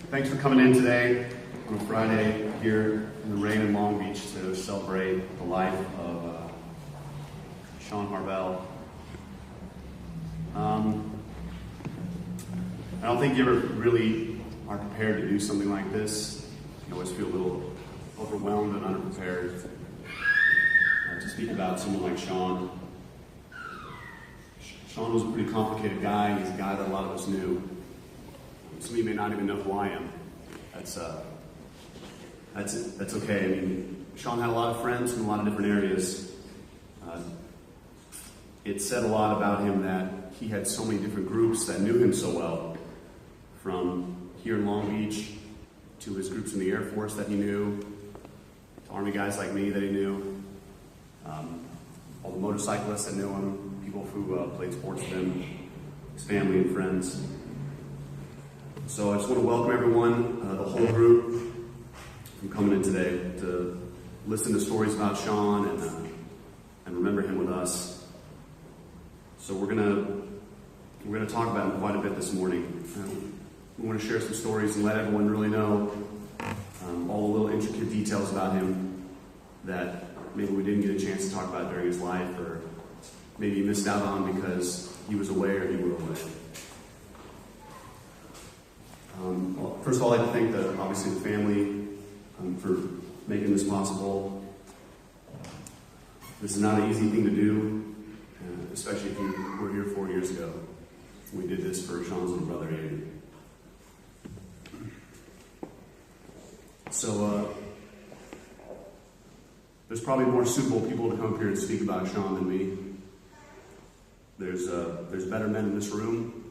Thanks for coming in today on a Friday here in the rain in Long Beach to celebrate the life of Sean Harvell. I don't think you ever really are prepared to do something like this. You always feel a little overwhelmed and unprepared to speak about someone like Sean. Sean was a pretty complicated guy. He's a guy that a lot of us knew. Some of you may not even know who I am. That's okay. I mean, Sean had a lot of friends from a lot of different areas. It said a lot about him that he had so many different groups that knew him so well. From here in Long Beach to his groups in the Air Force that he knew, to Army guys like me that he knew, all the motorcyclists that knew him, people who played sports with him, his family and friends. So I just want to welcome everyone, the whole group, from coming in today to listen to stories about Sean and remember him with us. So we're gonna talk about him quite a bit this morning. We want to share some stories and let everyone really know all the little intricate details about him that maybe we didn't get a chance to talk about during his life, or maybe he missed out on because he was away or you were away. Well, first of all, I'd like to thank obviously the family for making this possible. This is not an easy thing to do, especially if you were here 4 years ago. We did this for Sean's little brother, Andy. So, there's probably more suitable people to come up here and speak about Sean than me. There's better men in this room.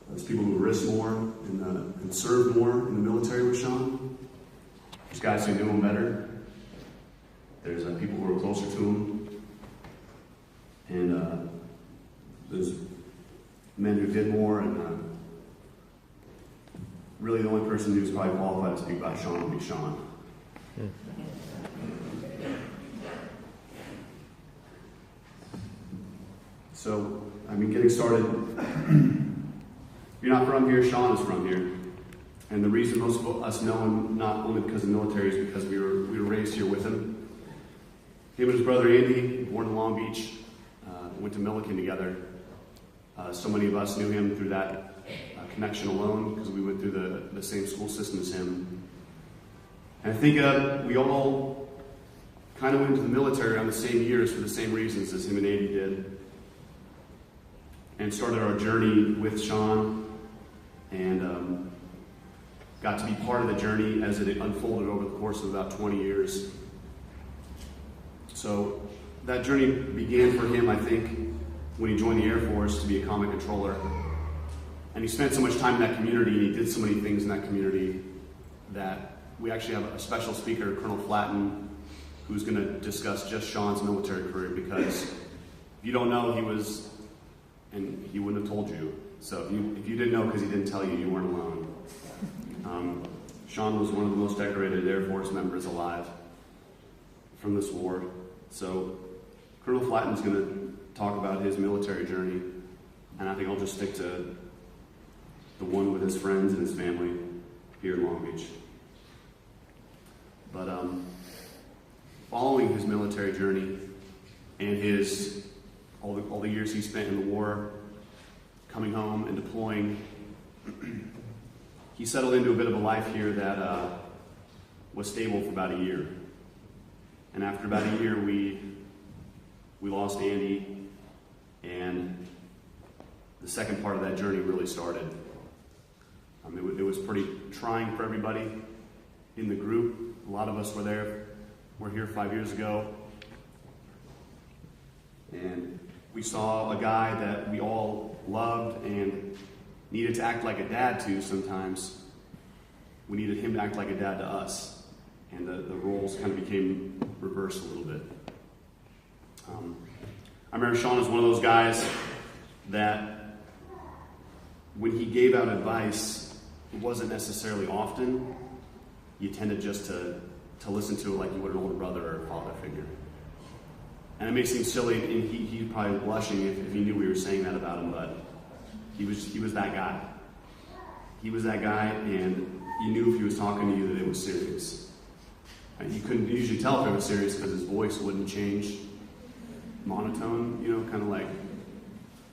There's people who risk more and served more in the military with Sean. There's guys who knew him better. There's people who were closer to him. And there's men who did more. And really the only person who's probably qualified to speak about Sean would be Sean. So, I mean, getting started, if you're not from here, Sean is from here. And the reason most of us know him, not only because of the military, is because we were raised here with him. Him and his brother Andy, born in Long Beach, went to Milliken together. So many of us knew him through that connection alone, because we went through the same school system as him. And I think we all kind of went into the military around the same years for the same reasons as him and Andy did. And started our journey with Sean, and got to be part of the journey as it unfolded over the course of about 20 years. So that journey began for him, I think, when he joined the Air Force to be a combat controller. And he spent so much time in that community, and he did so many things in that community, that we actually have a special speaker, Colonel Flatten, who's going to discuss just Sean's military career, because if you don't know, and he wouldn't have told you. So if you didn't know because he didn't tell you, you weren't alone. Sean was one of the most decorated Air Force members alive from this war. So Colonel Flatten's going to talk about his military journey, and I think I'll just stick to the one with his friends and his family here in Long Beach. But following his military journey and all the years he spent in the war, coming home and deploying, he settled into a bit of a life here that was stable for about a year. And after about a year, we lost Andy, and the second part of that journey really started. It was pretty trying for everybody in the group. A lot of us were here 5 years ago, and we saw a guy that we all loved and needed to act like a dad to sometimes. We needed him to act like a dad to us. And the roles kind of became reversed a little bit. I remember Sean was one of those guys that when he gave out advice, it wasn't necessarily often. You tended just to listen to it like you would an older brother or a father figure. And it may seem silly, and he'd probably be blushing if he knew we were saying that about him, but he was that guy. he was that guy, and you knew if he was talking to you that it was serious. And you couldn't usually tell if it was serious because his voice wouldn't change monotone, kind of like,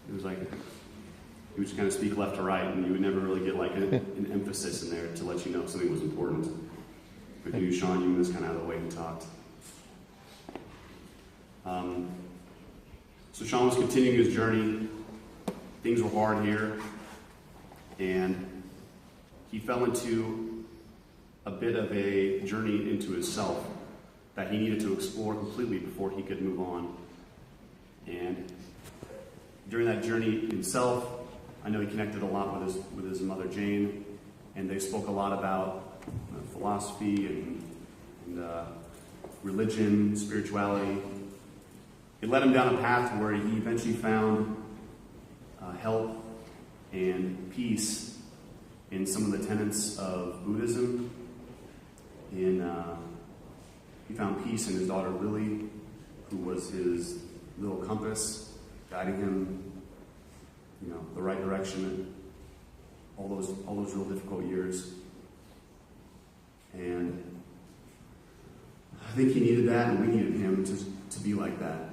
it was like, he would just kind of speak left to right, and you would never really get like an emphasis in there to let you know something was important. But if you knew Sean, you knew this kind of how the way he talked. So Sean was continuing his journey. Things were hard here, and he fell into a bit of a journey into himself that he needed to explore completely before he could move on. And during that journey himself, I know he connected a lot with his mother Jane, and they spoke a lot about philosophy and religion, spirituality. It led him down a path where he eventually found help and peace in some of the tenets of Buddhism. He found peace in his daughter Lily, who was his little compass, guiding him, the right direction in all those real difficult years. And I think he needed that, and we needed him to be like that.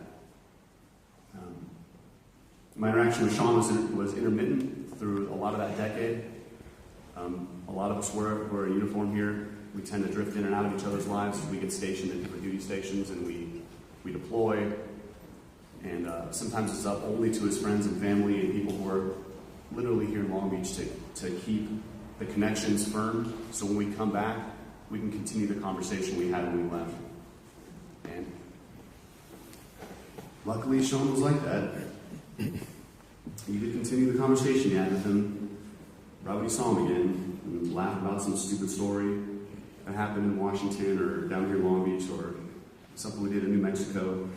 My interaction with Sean was intermittent through a lot of that decade. A lot of us wear a uniform here. We tend to drift in and out of each other's lives as we get stationed at different duty stations, and we deploy. And sometimes it's up only to his friends and family and people who are literally here in Long Beach to keep the connections firm, so when we come back, we can continue the conversation we had when we left. And luckily, Sean was like that. You could continue the conversation you had with him right when you saw him again, and laugh about some stupid story that happened in Washington or down here in Long Beach or something we did in New Mexico.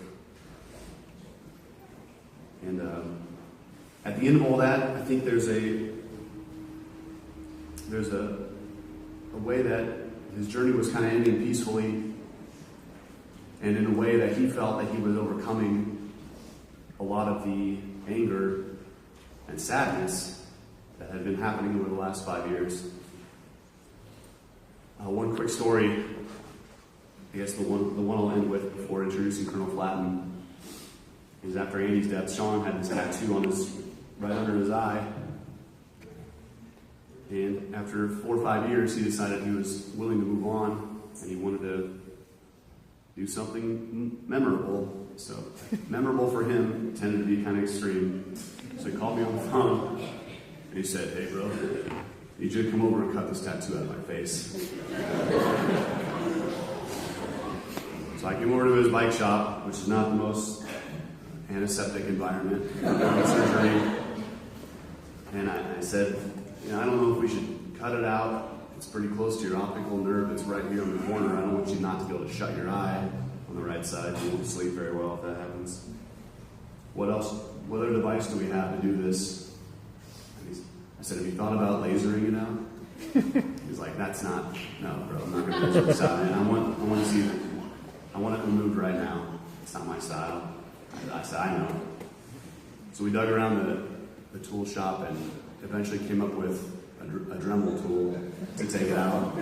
And at the end of all that, I think there's a way that his journey was kind of ending peacefully, and in a way that he felt that he was overcoming a lot of the anger and sadness that had been happening over the last 5 years. One quick story, I guess the one I'll end with before introducing Colonel Flatten, is after Andy's death, Sean had this tattoo on right under his eye. And after 4 or 5 years, he decided he was willing to move on, and he wanted to do something memorable. So, memorable for him tended to be kind of extreme. So he called me on the phone, and he said, "Hey, bro, I need you to come over and cut this tattoo out of my face." So I came over to his bike shop, which is not the most antiseptic environment, surgery. And I said, I don't know if we should cut it out. It's pretty close to your optical nerve. It's right here in the corner. I don't want you not to be able to shut your eye on the right side. You won't sleep very well if that happens. What other device do we have to do this? I said, have you thought about lasering it out? He's like, no, bro, I'm not going to laser this out, man. I want to see it. I want it removed right now. It's not my style. I said, I know. So we dug around the tool shop and eventually came up with a Dremel tool to take it out.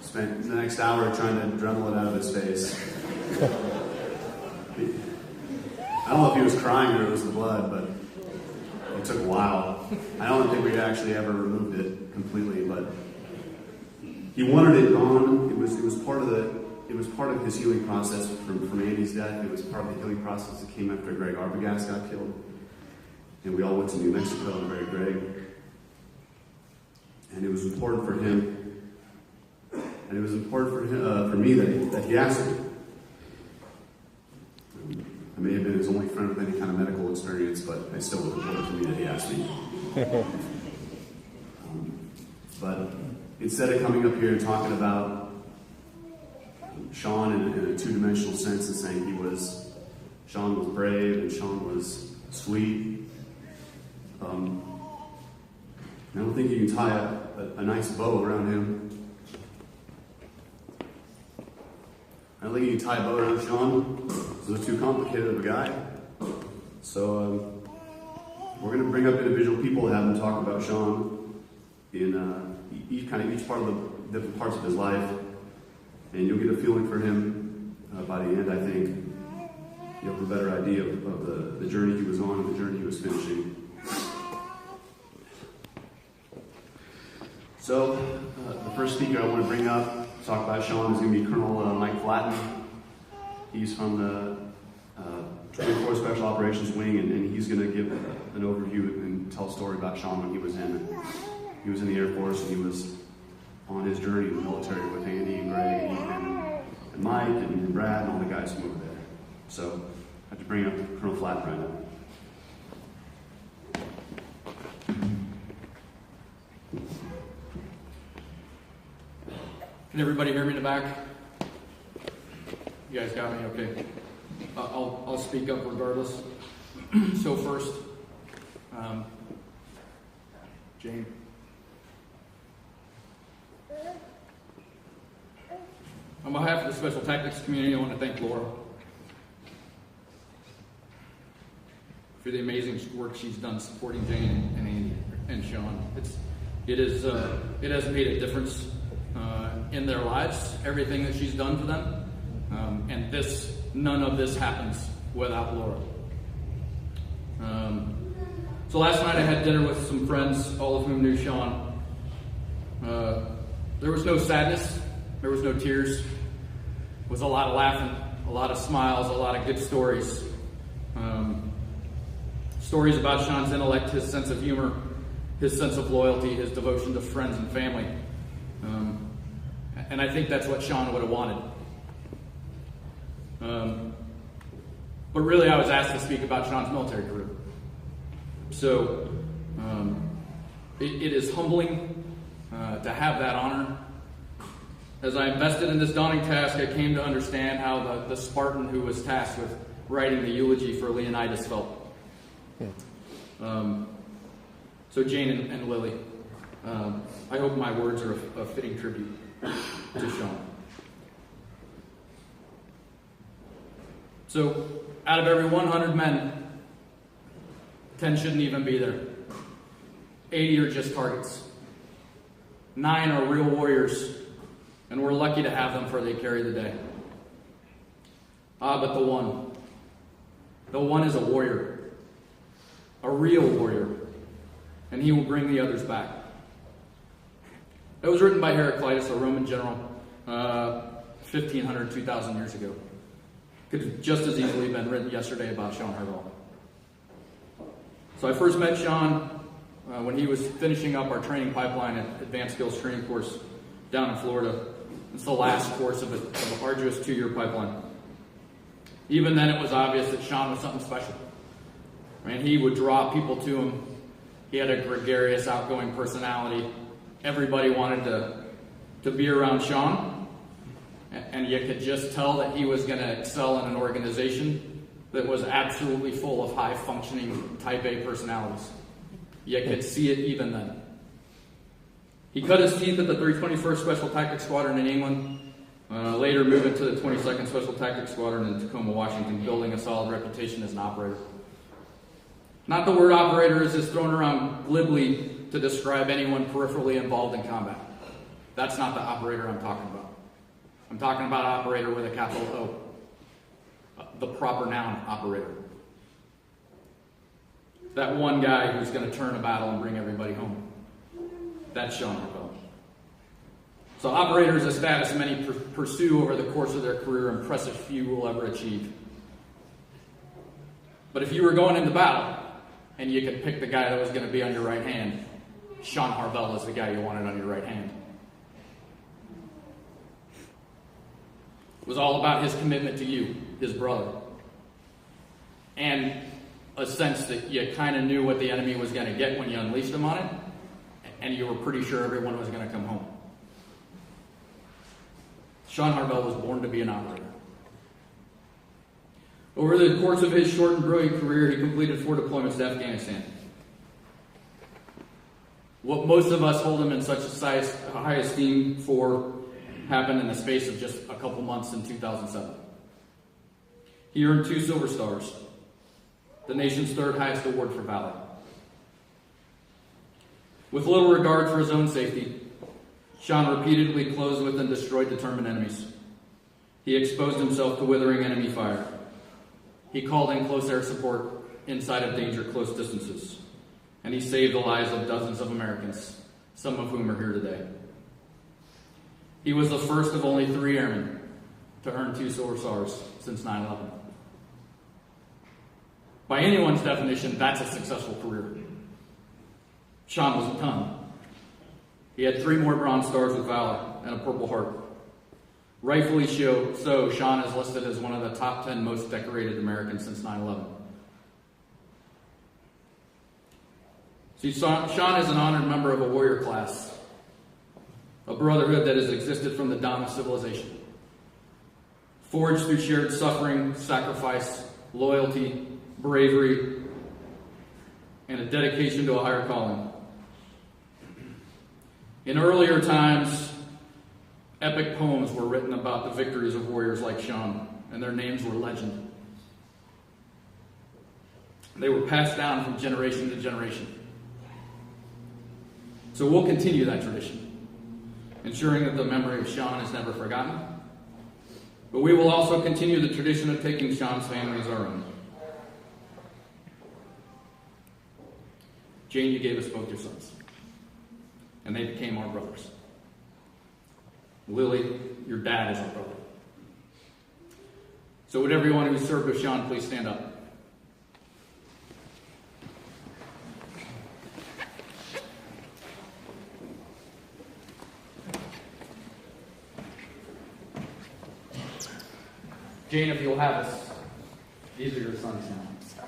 Spent the next hour trying to Dremel it out of his face. I don't know if he was crying or it was the blood, but it took a while. I don't think we actually ever removed it completely, but he wanted it gone. It was part of his healing process from Andy's death. It was part of the healing process that came after Greg Arbogast got killed. And we all went to New Mexico and buried Greg. And it was important for him, and it was important for me that he asked me. I may have been his only friend with any kind of medical experience, but it still was important for me that he asked me. But instead of coming up here and talking about Sean in a two-dimensional sense and saying Sean was brave and Sean was sweet, I don't think you can tie a nice bow around him. I don't think you can tie a bow around Sean. This is too complicated of a guy. So we're going to bring up individual people to have them talk about Sean. in each part of the different parts of his life, and you'll get a feeling for him by the end. I think you'll have a better idea of the journey he was on and the journey he was finishing. So, the first speaker I want to bring up, talk about Sean, is going to be Colonel Mike Flatten. He's from the 24 Special Operations Wing, and he's going to give an overview and tell a story about Sean when he was in the Air Force, and he was on his journey in the military with Andy and Greg and Mike and Brad and all the guys from over there. So I have to bring up Colonel Flatten right now. Can everybody hear me in the back? You guys got me? Okay. I'll speak up regardless. So first, Jane. On behalf of the Special Tactics community, I want to thank Laura for the amazing work she's done supporting Jane and Andy and Sean. It has made a difference in their lives, everything that she's done for them, and none of this happens without Laura. So last night I had dinner with some friends, all of whom knew Sean. There was no sadness, there was no tears. It was a lot of laughing, a lot of smiles, a lot of good stories. Stories about Sean's intellect, his sense of humor, his sense of loyalty, his devotion to friends and family. And I think that's what Sean would have wanted. But really, I was asked to speak about Sean's military career. So it is humbling to have that honor. As I invested in this daunting task, I came to understand how the Spartan who was tasked with writing the eulogy for Leonidas felt. So Jane and Lily, I hope my words are a fitting tribute to Sean. So, out of every 100 men, 10 shouldn't even be there. 80 are just targets. 9 are real warriors, and we're lucky to have them, for they carry the day. But the one is a warrior, a real warrior, and he will bring the others back. It was written by Heraclitus, a Roman general, 1,500, 2,000 years ago. Could have just as easily been written yesterday about Sean Harvell. So I first met Sean when he was finishing up our training pipeline at Advanced Skills Training Course down in Florida. It's the last course of an arduous 2-year pipeline. Even then, it was obvious that Sean was something special. I mean, he would draw people to him. He had a gregarious, outgoing personality. Everybody wanted to be around Sean. And you could just tell that he was going to excel in an organization that was absolutely full of high-functioning Type A personalities. You could see it even then. He cut his teeth at the 321st Special Tactics Squadron in England, later moving to the 22nd Special Tactics Squadron in Tacoma, Washington, building a solid reputation as an operator. Not the word operator is just thrown around glibly to describe anyone peripherally involved in combat. That's not the operator I'm talking about. I'm talking about operator with a capital O. The proper noun, operator. That one guy who's going to turn a battle and bring everybody home. That's Sean Harvell. So operator is a status many pursue over the course of their career, impressive few will ever achieve. But if you were going into battle, and you could pick the guy that was going to be on your right hand, Sean Harvell is the guy you wanted on your right hand. It was all about his commitment to you, his brother. And a sense that you kind of knew what the enemy was going to get when you unleashed him on it, and you were pretty sure everyone was going to come home. Sean Harvell was born to be an operator. Over the course of his short and brilliant career, he completed 4 deployments to Afghanistan. What most of us hold him in such a high esteem for happened in the space of just a couple months in 2007. He earned 2 Silver Stars, the nation's 3rd highest award for valor. With little regard for his own safety, Sean repeatedly closed with and destroyed determined enemies. He exposed himself to withering enemy fire. He called in close air support inside of danger close distances. And he saved the lives of dozens of Americans, some of whom are here today. He was the first of only 3 airmen to earn 2 Silver Stars since 9/11. By anyone's definition, that's a successful career. Sean was a ton. He had 3 more Bronze Stars with Valor and a Purple Heart. Rightfully so, Sean is listed as one of the top 10 most decorated Americans since 9/11. See, Sean is an honored member of a warrior class, a brotherhood that has existed from the dawn of civilization, forged through shared suffering, sacrifice, loyalty, bravery, and a dedication to a higher calling. In earlier times, epic poems were written about the victories of warriors like Sean, and their names were legend. They were passed down from generation to generation. So we'll continue that tradition, ensuring that the memory of Sean is never forgotten. But we will also continue the tradition of taking Sean's family as our own. Jane, you gave us both your sons, and they became our brothers. Lily, your dad is our brother. So would everyone who served with Sean please stand up? Jane, if you'll have us, these are your sons now.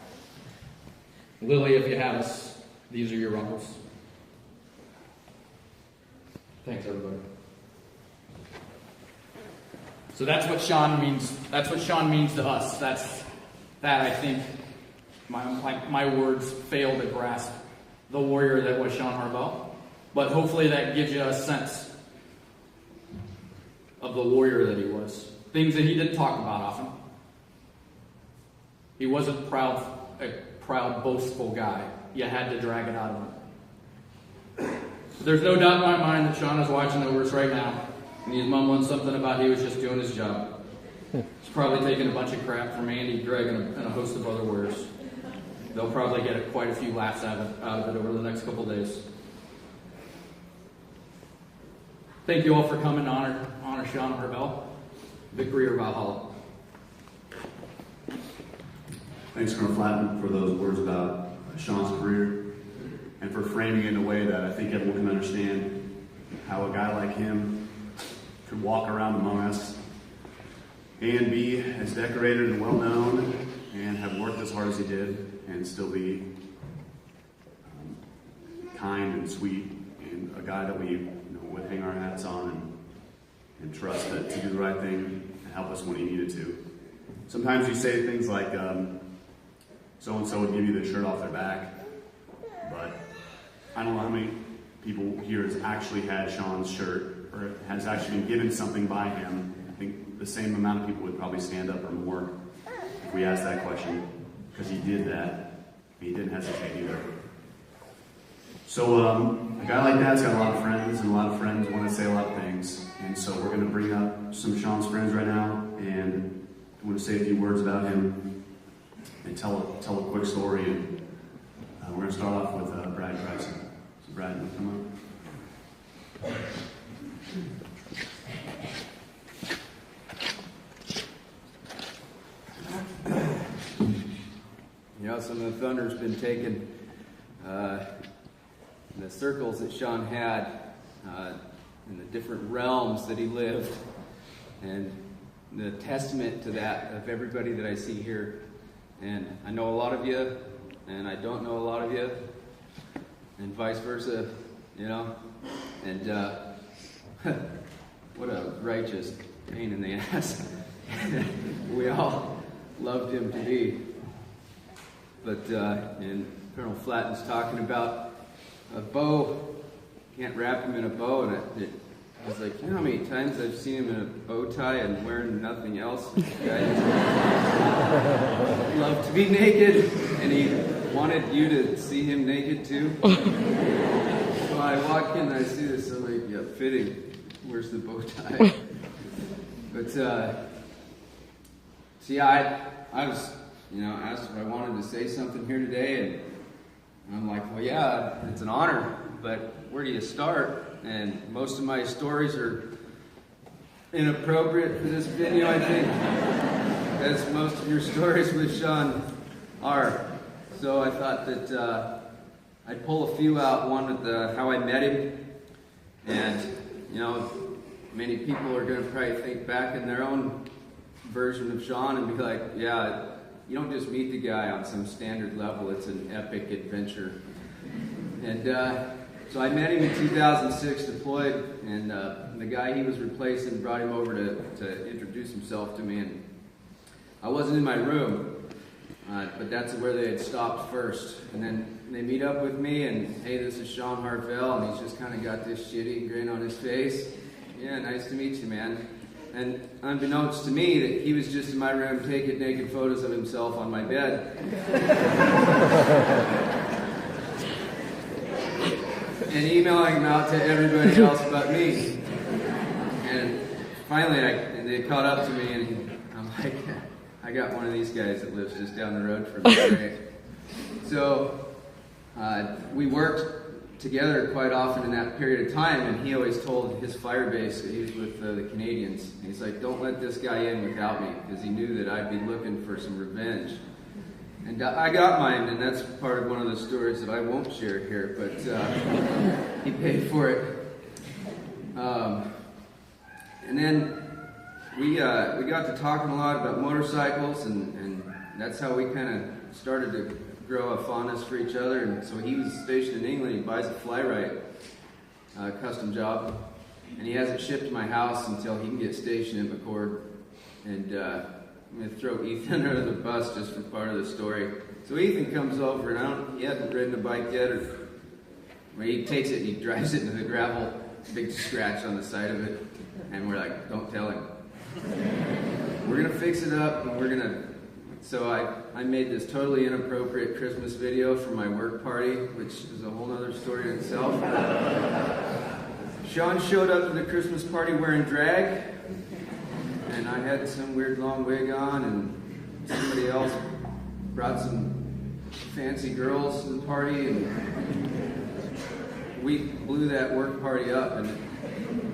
Lily, if you have us, these are your uncles. Thanks, everybody. So that's what Sean means. That's what Sean means to us. That I think my words fail to grasp the warrior that was Sean Harvell. But hopefully that gives you a sense of the warrior that he was. Things that he didn't talk about often. He wasn't a proud, boastful guy. You had to drag it out of him. There's no doubt in my mind that Sean is watching over us right now, and he's mumbling something about he was just doing his job. He's probably taking a bunch of crap from Andy, Greg, and a host of other warriors. They'll probably get quite a few laughs out of it over the next couple days. Thank you all for coming to honor Sean Harvell. Victory or Valhalla. Thanks, Colonel Flatten, for those words about Sean's career and for framing it in a way that I think everyone can understand how a guy like him could walk around among us and be as decorated and well known and have worked as hard as he did and still be kind and sweet and a guy that we would hang our hats on and trust that to do the right thing and help us when he needed to. Sometimes you say things like, so-and-so would give you the shirt off their back, but I don't know how many people here has actually had Sean's shirt or has actually been given something by him. I think the same amount of people would probably stand up or more if we asked that question, because he did that. He didn't hesitate either. So a guy like that's got a lot of friends, and a lot of friends want to say a lot of things. And so we're going to bring up some of Sean's friends right now, and I want to say a few words about him and tell a quick story. And we're going to start off with Brad Graveside. So Brad, you want to come up? You know, some of the thunder's been taken in the circles that Sean had, in the different realms that he lived, and the testament to that of everybody that I see here. And I know a lot of you, and I don't know a lot of you, and vice versa, you know. And what a righteous pain in the ass we all loved him to be. But and Colonel Flatten's talking about a bow, can't wrap him in a bow, and I was like, you know how many times I've seen him in a bow tie and wearing nothing else? He loved to be naked, and he wanted you to see him naked too. So I walk in and I see this, I'm like, yeah, fitting. Where's the bow tie? But, I was, asked if I wanted to say something here today, and I'm like, well, yeah, it's an honor, but where do you start? And most of my stories are inappropriate for this video, I think, as most of your stories with Sean are. So I thought that I'd pull a few out, one with how I met him, and, many people are going to probably think back in their own version of Sean and be like, yeah, you don't just meet the guy on some standard level, it's an epic adventure. And so I met him in 2006, deployed, and the guy he was replacing brought him over to introduce himself to me, and I wasn't in my room, but that's where they had stopped first. And then they meet up with me, and hey, this is Sean Harvell, and he's just kind of got this shitty grin on his face. Yeah, nice to meet you, man. And unbeknownst to me, that he was just in my room taking naked photos of himself on my bed. And emailing them out to everybody else but me. And finally, they caught up to me, and I'm like, I got one of these guys that lives just down the road from me, right? So we worked together quite often in that period of time, and he always told his fire base that he was with the Canadians. And he's like, don't let this guy in without me, because he knew that I'd be looking for some revenge. And I got mine, and that's part of one of the stories that I won't share here, but he paid for it. And then we got to talking a lot about motorcycles, and that's how we kind of started to grow a fondness for each other. And so he was stationed in England. He buys a Flyrite custom job, and he has it shipped to my house until he can get stationed in McCord. And I'm going to throw Ethan under the bus just for part of the story. So Ethan comes over, and he hasn't ridden a bike yet, where he takes it and he drives it into the gravel, big scratch on the side of it, and we're like, don't tell him. We're going to fix it up, and we're going to... So I made this totally inappropriate Christmas video for my work party, which is a whole other story in itself. Sean showed up to the Christmas party wearing drag, and I had some weird long wig on, and somebody else brought some fancy girls to the party, and we blew that work party up, and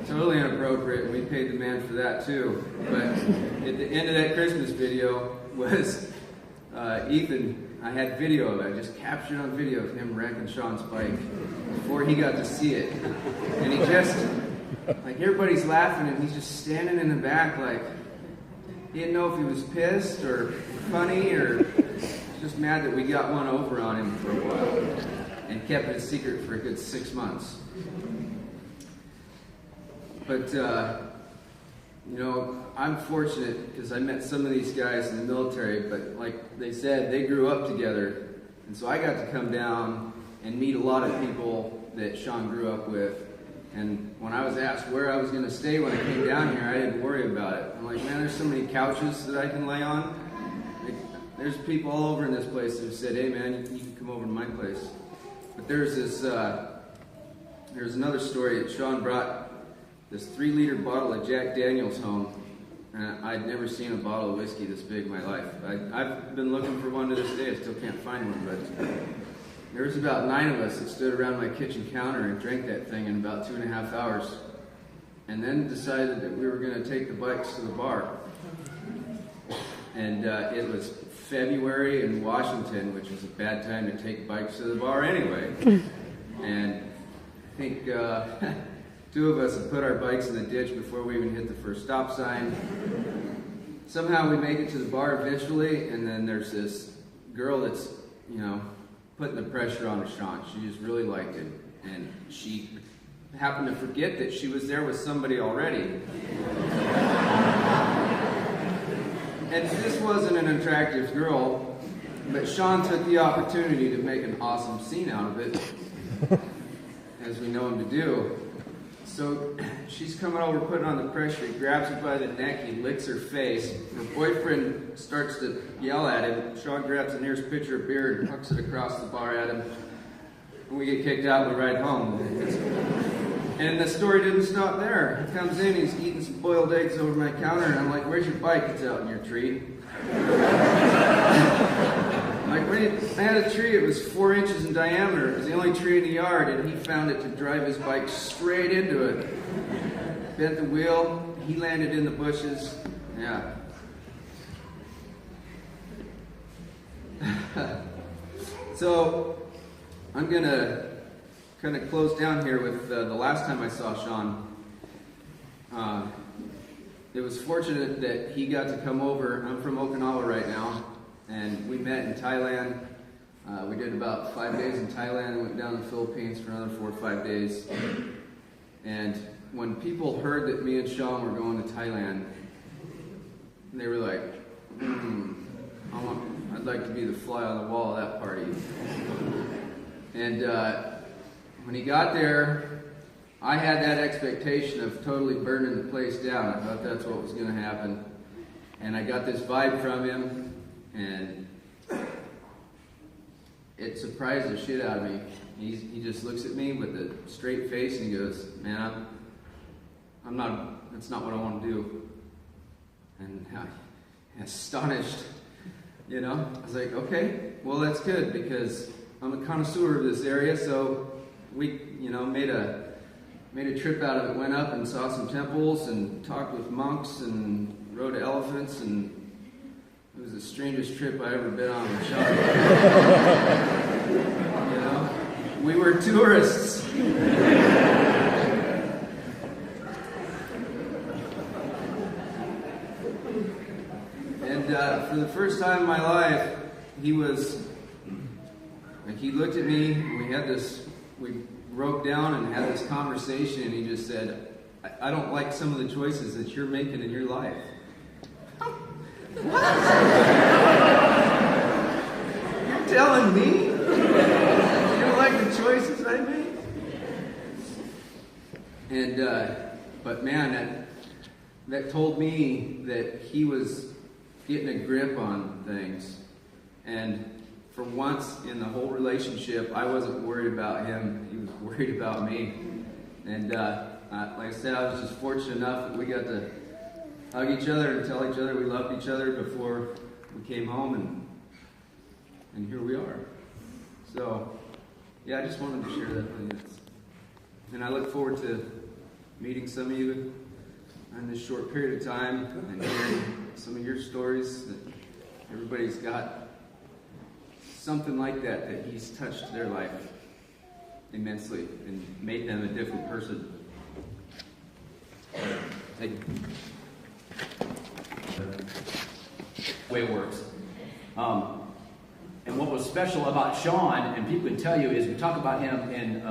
totally inappropriate, and we paid the man for that too. But at the end of that Christmas video was Ethan. I had video of it. I just captured on video of him wrecking Sean's bike before he got to see it. And he just, like, everybody's laughing, and he's just standing in the back like, he didn't know if he was pissed or funny or just mad that we got one over on him for a while and kept it a secret for a good 6 months. But, I'm fortunate because I met some of these guys in the military, but like they said, they grew up together. And so I got to come down and meet a lot of people that Sean grew up with. And when I was asked where I was going to stay when I came down here, I didn't worry about it. I'm like, man, there's so many couches that I can lay on. Like, there's people all over in this place who said, hey man, you can come over to my place. But there's another story that Sean brought this 3-liter bottle of Jack Daniels home. And I'd never seen a bottle of whiskey this big in my life. I've been looking for one to this day. I still can't find one, but there was about 9 of us that stood around my kitchen counter and drank that thing in about 2.5 hours. And then decided that we were going to take the bikes to the bar. And it was February in Washington, which was a bad time to take bikes to the bar anyway. And I think 2 of us had put our bikes in the ditch before we even hit the first stop sign. Somehow we make it to the bar eventually, and then there's this girl that's, putting the pressure on Sean. She just really liked him, and she happened to forget that she was there with somebody already. And this wasn't an attractive girl, but Sean took the opportunity to make an awesome scene out of it, as we know him to do. So she's coming over, putting on the pressure. He grabs her by the neck, he licks her face. Her boyfriend starts to yell at him. Sean grabs the nearest pitcher of beer and hucks it across the bar at him. when we get kicked out, we ride home. And the story didn't stop there. He comes in, he's eating some boiled eggs over my counter, and I'm like, "Where's your bike?" "It's out in your tree." Like, I had a tree, it was 4 inches in diameter. It was the only tree in the yard, and he found it to drive his bike straight into it. Bent the wheel, he landed in the bushes. Yeah. So, I'm going to kind of close down here with the last time I saw Sean. It was fortunate that he got to come over. I'm from Okinawa right now, and we met in Thailand. We did about 5 days in Thailand and went down to the Philippines for another 4 or 5 days. And when people heard that me and Sean were going to Thailand, they were like, I'd like to be the fly on the wall of that party. And when he got there, I had that expectation of totally burning the place down. I thought that's what was going to happen. And I got this vibe from him, and it surprised the shit out of me. He just looks at me with a straight face and he goes, "Man, that's not what I want to do." And I'm astonished, I was like, okay, well, that's good, because I'm a connoisseur of this area. So we, made a trip out of it, went up and saw some temples and talked with monks and rode elephants, and it was the strangest trip I ever been on with Sean. We were tourists. And for the first time in my life, he looked at me, and we broke down and had this conversation, and he just said, I don't like some of the choices that you're making in your life." What? You're telling me? You don't like the choices I made? And, but man, that told me that he was getting a grip on things. And for once in the whole relationship, I wasn't worried about him. He was worried about me. And like I said, I was just fortunate enough that we got to hug each other and tell each other we loved each other before we came home, and here we are. So, yeah, I just wanted to share that with you. And I look forward to meeting some of you in this short period of time and hearing some of your stories. That everybody's got something like that he's touched their life immensely and made them a different person. Thank you. Way it works. And what was special about Sean, and people can tell you, is we talk about him and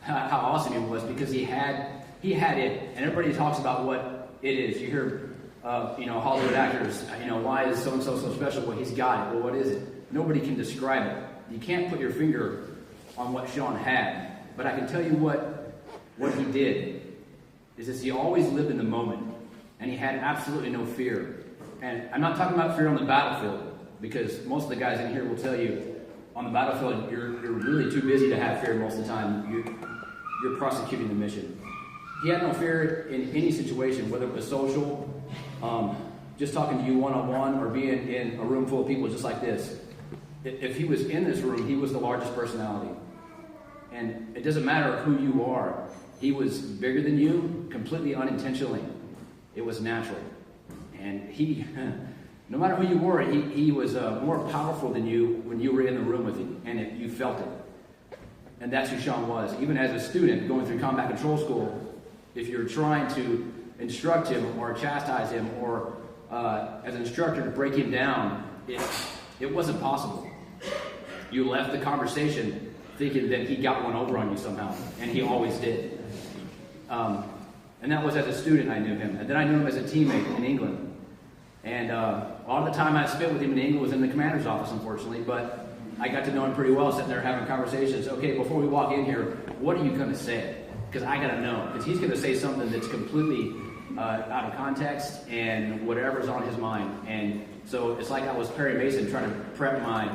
how awesome he was, because he had it, and everybody talks about what it is. You hear, Hollywood actors, why is so and so special? Well, he's got it. Well, what is it? Nobody can describe it. You can't put your finger on what Sean had, but I can tell you what he did. Is this: he always lived in the moment, and he had absolutely no fear. And I'm not talking about fear on the battlefield, because most of the guys in here will tell you, on the battlefield, you're really too busy to have fear most of the time. You're prosecuting the mission. He had no fear in any situation, whether it was social, just talking to you one-on-one, or being in a room full of people just like this. If he was in this room, he was the largest personality. And it doesn't matter who you are. He was bigger than you, completely unintentionally. It was natural. And he, no matter who you were, he was more powerful than you when you were in the room with him, and you felt it. And that's who Sean was. Even as a student going through combat control school, if you're trying to instruct him or chastise him, or as an instructor to break him down, it wasn't possible. You left the conversation thinking that he got one over on you somehow, and he always did. And that was as a student I knew him. And then I knew him as a teammate in England. And a lot of the time I spent with him in England was in the commander's office, unfortunately, but I got to know him pretty well, sitting there having conversations. Okay, before we walk in here, what are you going to say? Because I got to know. Because he's going to say something that's completely out of context and whatever's on his mind. And so it's like I was Perry Mason trying to prep my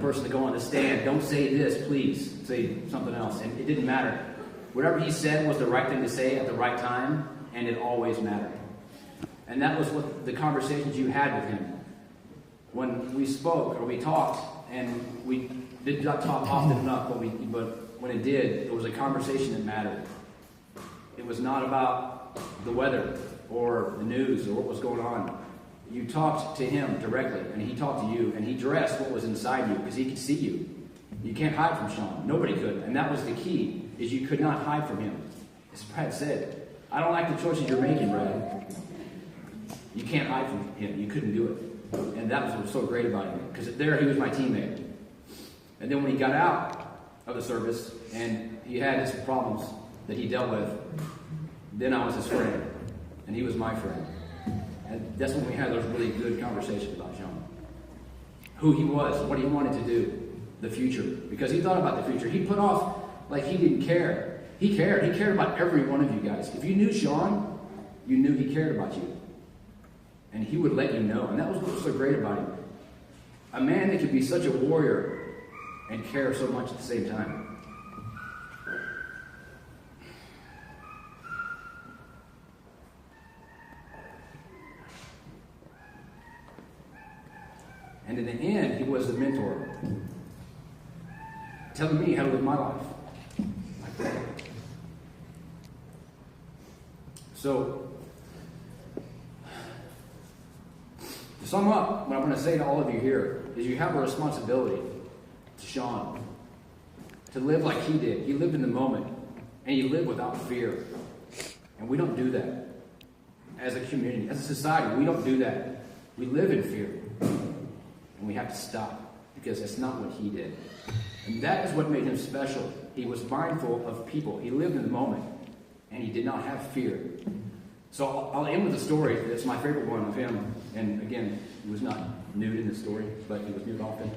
person to go on the stand. Don't say this, please. Say something else. And it didn't matter. Whatever he said was the right thing to say at the right time, and it always mattered. And that was what the conversations you had with him. When we spoke or we talked, and we did not talk often enough, but when it did, it was a conversation that mattered. It was not about the weather or the news or what was going on. You talked to him directly, and he talked to you, and he addressed what was inside you because he could see you. You can't hide from Sean. Nobody could. And that was the key, is you could not hide from him. As Brad said, I don't like the choices you're making, Brad. You can't hide from him. You couldn't do it. And that was what was so great about him, because there he was my teammate. And then when he got out of the service and he had his problems that he dealt with, then I was his friend, and he was my friend. And that's when we had those really good conversations about Sean. Who he was, what he wanted to do, the future. Because he thought about the future. He put off like he didn't care. He cared. He cared about every one of you guys. If you knew Sean, you knew he cared about you. And he would let you know. And that was what was so great about him. A man that could be such a warrior and care so much at the same time. And in the end, he was the mentor, telling me how to live my life. Like that. So, to sum up, what I'm going to say to all of you here is you have a responsibility to Sean to live like he did. He lived in the moment, and he lived without fear. And we don't do that as a community, as a society. We don't do that. We live in fear. And we have to stop, because that's not what he did. And that is what made him special. He was mindful of people. He lived in the moment, and he did not have fear. So I'll end with a story that's my favorite one of him. And again, he was not nude in the story, but he was nude often.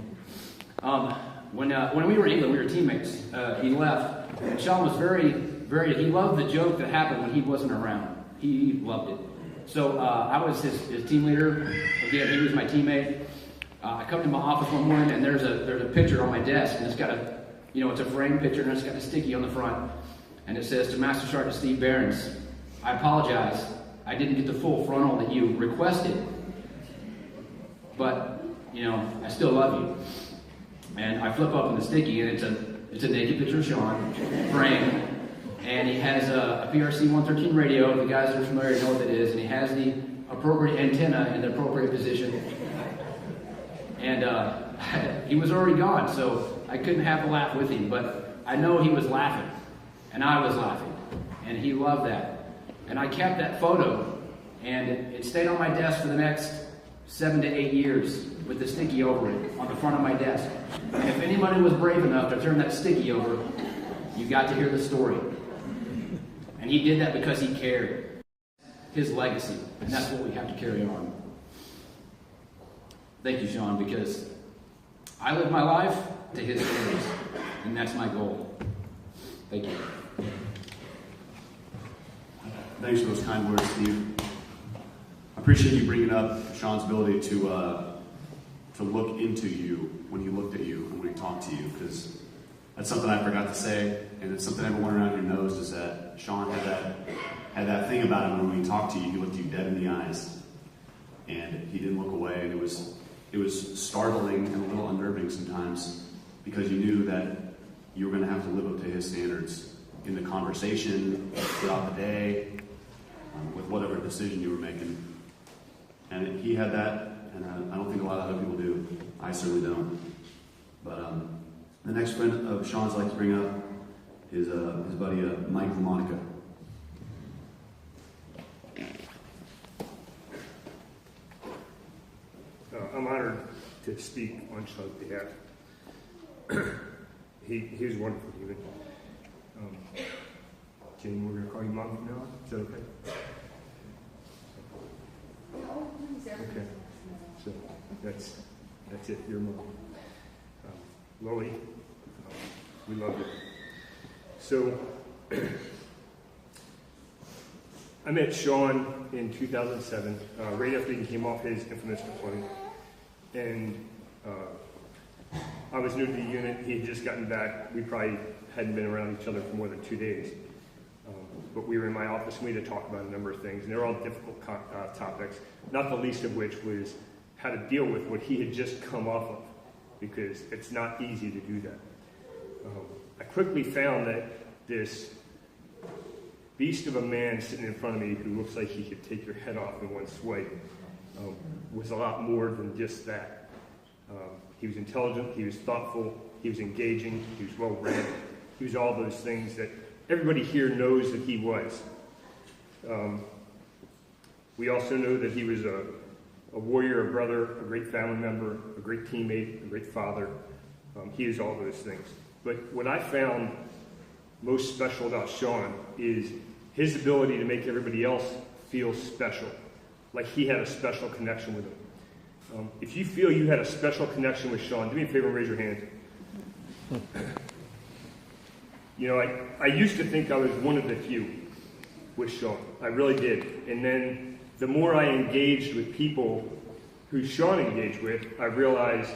When we were in England, we were teammates. He left, and Sean was he loved the joke that happened when he wasn't around. He loved it. So I was his team leader. Again, he was my teammate. I come to my office one morning, and there's a picture on my desk, and it's got it's a framed picture, and it's got a sticky on the front, and it says, "To Master Sergeant Steve Behrens, I apologize. I didn't get the full frontal that you requested, but I still love you." And I flip open the sticky, and it's a naked picture of Sean, framed, and he has a PRC 113 radio. The guys that are familiar know what that is, and he has the appropriate antenna in the appropriate position. And he was already gone, so I couldn't have a laugh with him. But I know he was laughing, and I was laughing, and he loved that. And I kept that photo, and it stayed on my desk for the next 7 to 8 years with the sticky over it on the front of my desk. And if anybody was brave enough to turn that sticky over, you got to hear the story. And he did that because he cared. His legacy, and that's what we have to carry on. Thank you, Sean, because I live my life to his standards, and that's my goal. Thank you. Thanks for those kind words, Steve. I appreciate you bringing up Sean's ability to look into you when he looked at you and when he talked to you, because that's something I forgot to say, and it's something everyone around here knows, is that Sean had that thing about him when he talked to you. He looked you dead in the eyes, and he didn't look away, and it was startling and a little unnerving sometimes, because you knew that you were going to have to live up to his standards in the conversation, throughout the day, with whatever decision you were making. And he had that, and I don't think a lot of other people do. I certainly don't. But the next friend of Sean's I'd like to bring up is his buddy Mike Monica. I'm honored to speak on Sean's behalf. He was a wonderful human. Jane, we're going to call you Mom from now on? Is that okay? Okay. So that's it. Your mom. Lily, we love you. So I met Sean in 2007, right after he came off his infamous deployment. And I was new to the unit. He had just gotten back. We probably hadn't been around each other for more than 2 days. But we were in my office and we had to talk about a number of things, and they were all difficult topics, not the least of which was how to deal with what he had just come off of, because it's not easy to do that. I quickly found that this beast of a man sitting in front of me who looks like he could take your head off in one swipe was a lot more than just that. He was intelligent, he was thoughtful, he was engaging, he was well-read, he was all those things that everybody here knows that he was. We also know that he was a warrior, a brother, a great family member, a great teammate, a great father. He is all those things. But what I found most special about Sean is his ability to make everybody else feel special, like he had a special connection with them. If you feel you had a special connection with Sean, do me a favor and raise your hand. You know, I used to think I was one of the few with Sean. I really did. And then the more I engaged with people who Sean engaged with, I realized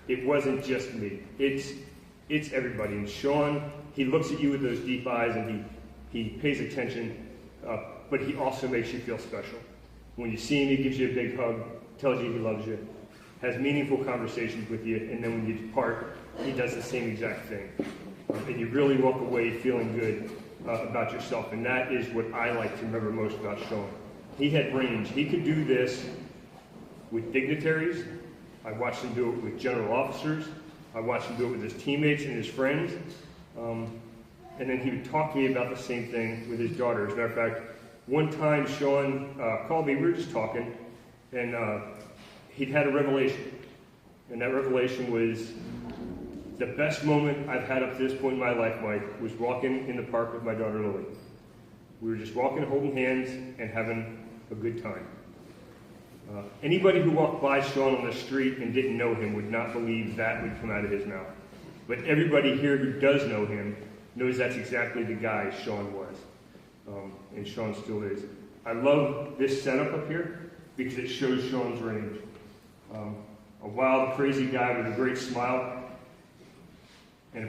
it wasn't just me. It's everybody. And Sean, he looks at you with those deep eyes and he pays attention, but he also makes you feel special. When you see him, he gives you a big hug, tells you he loves you, has meaningful conversations with you, and then when you depart, he does the same exact thing. And you really walk away feeling good about yourself. And that is what I like to remember most about Sean. He had range. He could do this with dignitaries. I watched him do it with general officers. I watched him do it with his teammates and his friends. And then he would talk to me about the same thing with his daughter. As a matter of fact, one time Sean called me, we were just talking, and he'd had a revelation. And that revelation was the best moment I've had up to this point in my life, Mike, was walking in the park with my daughter Lily. We were just walking, holding hands, and having a good time. Anybody who walked by Sean on the street and didn't know him would not believe that would come out of his mouth. But everybody here who does know him knows that's exactly the guy Sean was. And Sean still is. I love this setup up here because it shows Sean's range. A wild, crazy guy with a great smile and a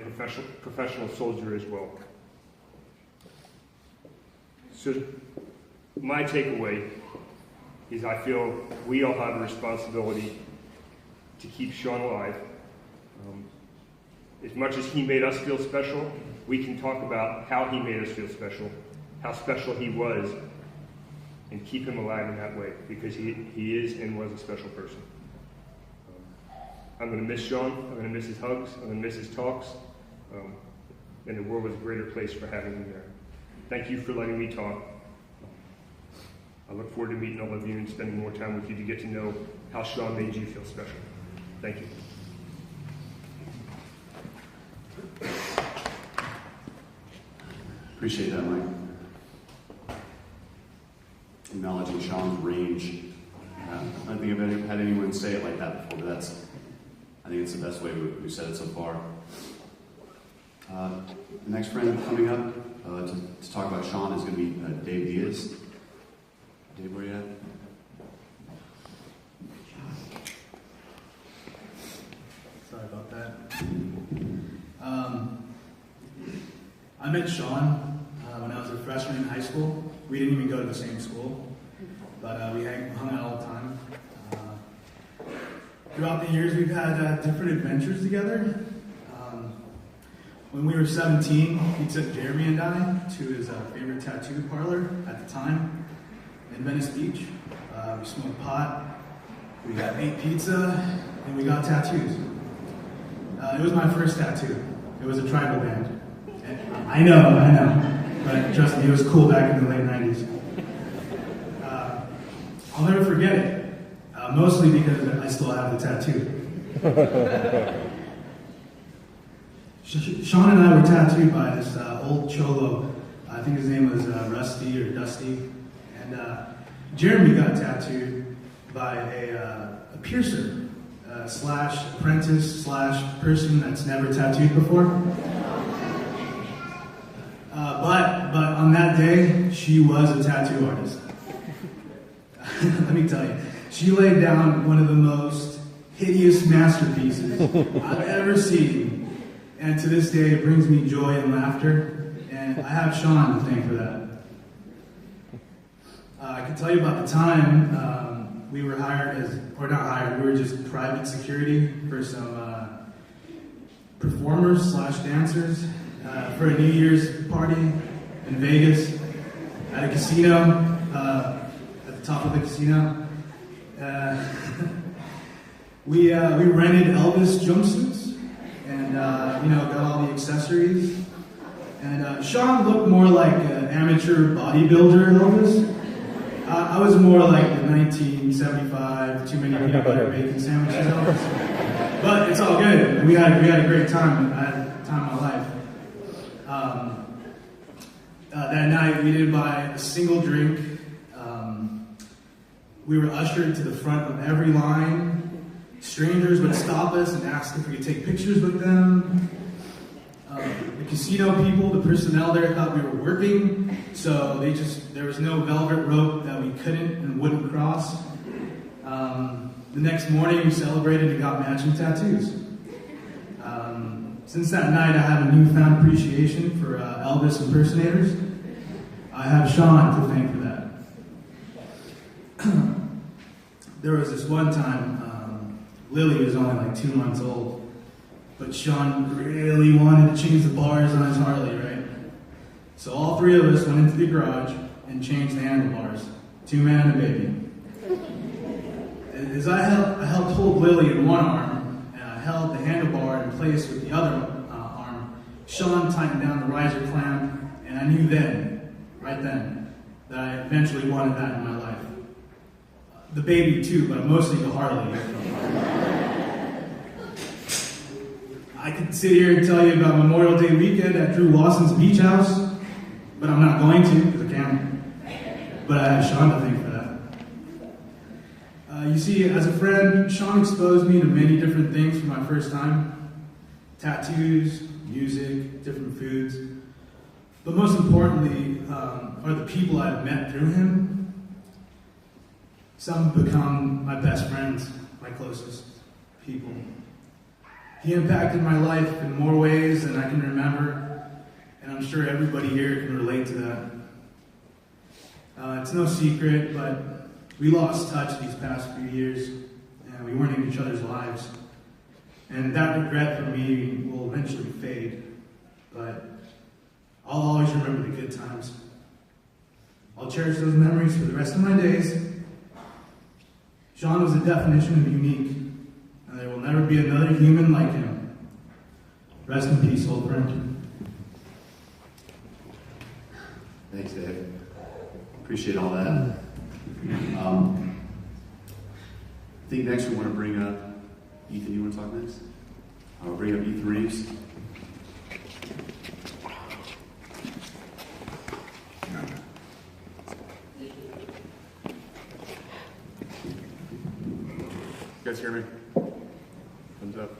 professional soldier as well. So my takeaway is I feel we all have a responsibility to keep Sean alive. As much as he made us feel special, we can talk about how he made us feel special, how special he was, and keep him alive in that way, because he is and was a special person. I'm going to miss Sean. I'm going to miss his hugs. I'm going to miss his talks. And the world was a greater place for having him there. Thank you for letting me talk. I look forward to meeting all of you and spending more time with you to get to know how Sean made you feel special. Thank you. Appreciate that, Mike. Acknowledging Sean's range. I don't think I've had anyone say it like that before, but I think it's the best way we've said it so far. The next friend coming up to talk about Sean is going to be Dave Diaz. Dave, where are you at? Sorry about that. I met Sean when I was a freshman in high school. We didn't even go to the same school, but we hung out all the time. Throughout the years, we've had different adventures together. When we were 17, he took Jeremy and I to his favorite tattoo parlor at the time in Venice Beach. We smoked pot, we ate pizza, and we got tattoos. It was my first tattoo. It was a tribal band. And I know. But trust me, it was cool back in the late 90s. I'll never forget it. Mostly because I still have the tattoo. Sean and I were tattooed by this old cholo. I think his name was Rusty or Dusty. And Jeremy got tattooed by a piercer slash apprentice slash person that's never tattooed before. But on that day, she was a tattoo artist. Let me tell you, she laid down one of the most hideous masterpieces I've ever seen. And to this day, it brings me joy and laughter. And I have Sean to thank for that. I can tell you about the time we were hired as, or not hired, we were just private security for some performers / dancers for a New Year's party in Vegas at a casino, at the top of the casino. We rented Elvis jumpsuits and got all the accessories. And Sean looked more like an amateur bodybuilder Elvis. I was more like the 1975 too many peanut butter bacon sandwiches Elvis. But it's all good. We had a great time. I had the time of my life. That night we didn't buy a single drink. We were ushered to the front of every line. Strangers would stop us and ask if we could take pictures with them. The casino people, the personnel there thought we were working, so there was no velvet rope that we couldn't and wouldn't cross. The next morning we celebrated and got matching tattoos. Since that night I have a newfound appreciation for Elvis impersonators. I have Sean to thank for that. There was this one time, Lily was only like 2 months old, but Sean really wanted to change the bars on his Harley, right? So all three of us went into the garage and changed the handlebars. 2 men and a baby. As I helped hold Lily in one arm, and I held the handlebar in place with the other arm, Sean tightened down the riser clamp, and I knew then, right then, that I eventually wanted that in my life. The baby too, but mostly the Harley. I could sit here and tell you about Memorial Day weekend at Drew Lawson's beach house, but I'm not going to because I can't. But I have Sean to thank for that. You see, as a friend, Sean exposed me to many different things for my first time. Tattoos, music, different foods. But most importantly, are the people I've met through him. Some have become my best friends, my closest people. He impacted my life in more ways than I can remember, and I'm sure everybody here can relate to that. It's no secret, but we lost touch these past few years, and we weren't in each other's lives. And that regret for me will eventually fade, but I'll always remember the good times. I'll cherish those memories for the rest of my days. Sean was the definition of unique, and there will never be another human like him. Rest in peace, old friend. Thanks, Dave. Appreciate all that. I think next we want to bring up Ethan. You want to talk next? I'll bring up Ethan Reeves. You guys hear me? Thumbs up.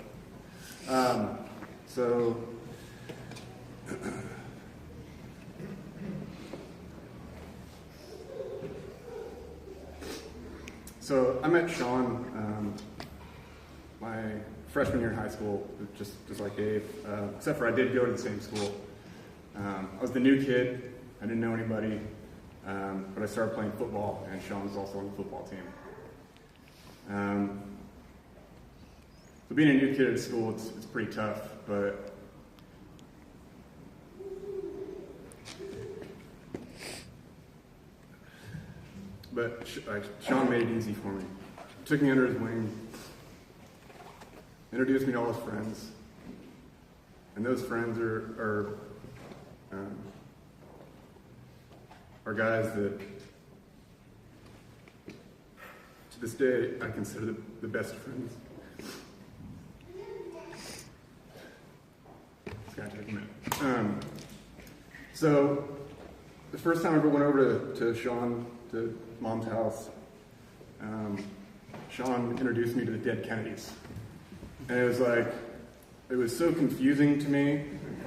So I met Sean my freshman year in high school, just like Dave, except for I did go to the same school. I was the new kid. I didn't know anybody, but I started playing football, and Sean was also on the football team. So being a new kid at school, it's pretty tough, but Sean made it easy for me. Took me under his wing, introduced me to all his friends, and those friends are guys that, to this day, I consider the best friends. It's gonna take a minute. So, the first time I ever went over to Sean, to Mom's house, Sean introduced me to the dead Kennedys. And it was so confusing to me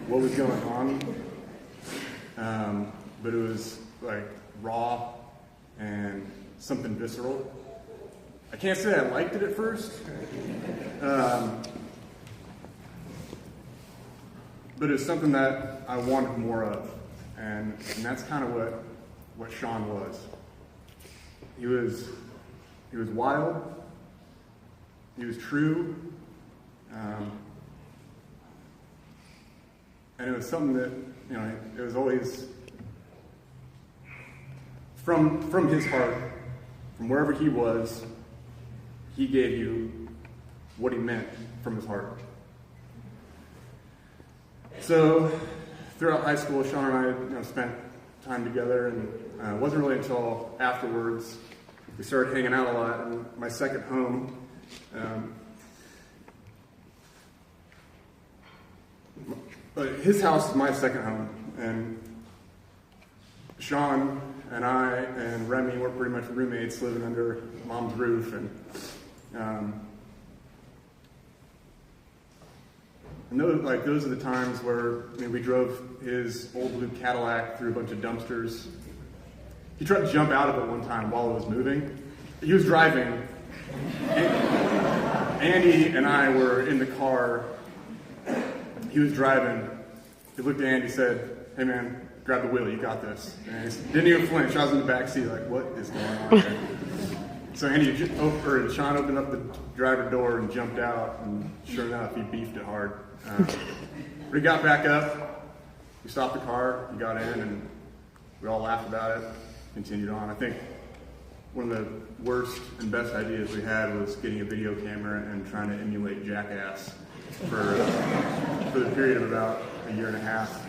what was going on. But it was like raw and something visceral. I can't say I liked it at first, but it's something that I wanted more of, and that's kind of what Sean was. He was wild. He was true, and it was something that, you know, it was always from his heart, from wherever he was. He gave you what he meant from his heart. So throughout high school, Sean and I, spent time together, and it wasn't really until afterwards we started hanging out a lot in my second home. But his house is my second home, and Sean and I and Remy were pretty much roommates living under Mom's roof, and those are the times where, I mean, we drove his old blue Cadillac through a bunch of dumpsters. He tried to jump out of it one time while it was moving. He was driving. Andy and I were in the car. He was driving. He looked at Andy and said, "Hey man, grab the wheel, you got this." And he didn't even flinch. I was in the back seat like, what is going on here? So Sean opened up the driver door and jumped out, and sure enough, he beefed it hard. But he got back up, we stopped the car, he got in, and we all laughed about it, continued on. I think one of the worst and best ideas we had was getting a video camera and trying to emulate Jackass for the period of about a year and a half.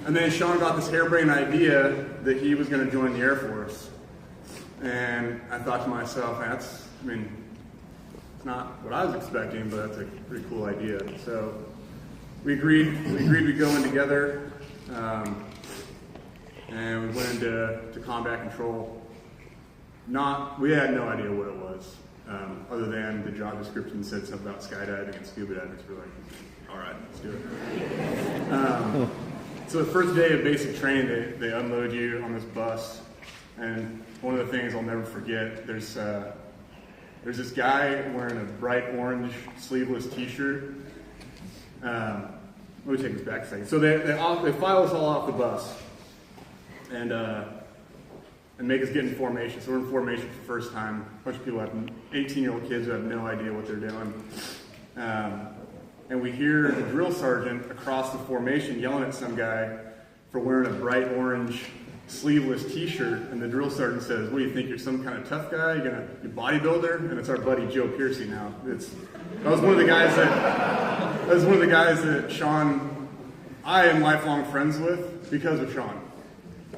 And then Sean got this harebrained idea that he was going to join the Air Force. And I thought to myself, it's not what I was expecting, but that's a pretty cool idea. So we agreed we'd go in together, and we went into combat control. We had no idea what it was, other than the job description said something about skydiving and scuba diving. So we're like, all right, let's do it. So the first day of basic training, they unload you on this bus, and one of the things I'll never forget, there's this guy wearing a bright orange sleeveless T-shirt. Let me take this back a second. So they file us all off the bus, and make us get in formation. So we're in formation for the first time. A bunch of people 18-year-old kids who have no idea what they're doing. And we hear the drill sergeant across the formation yelling at some guy for wearing a bright orange sleeveless T-shirt, and the drill sergeant says, "What do you think? You're some kind of tough guy? You a bodybuilder?" And it's our buddy Joe Piercy now. That was one of the guys that Sean, I am lifelong friends with because of Sean.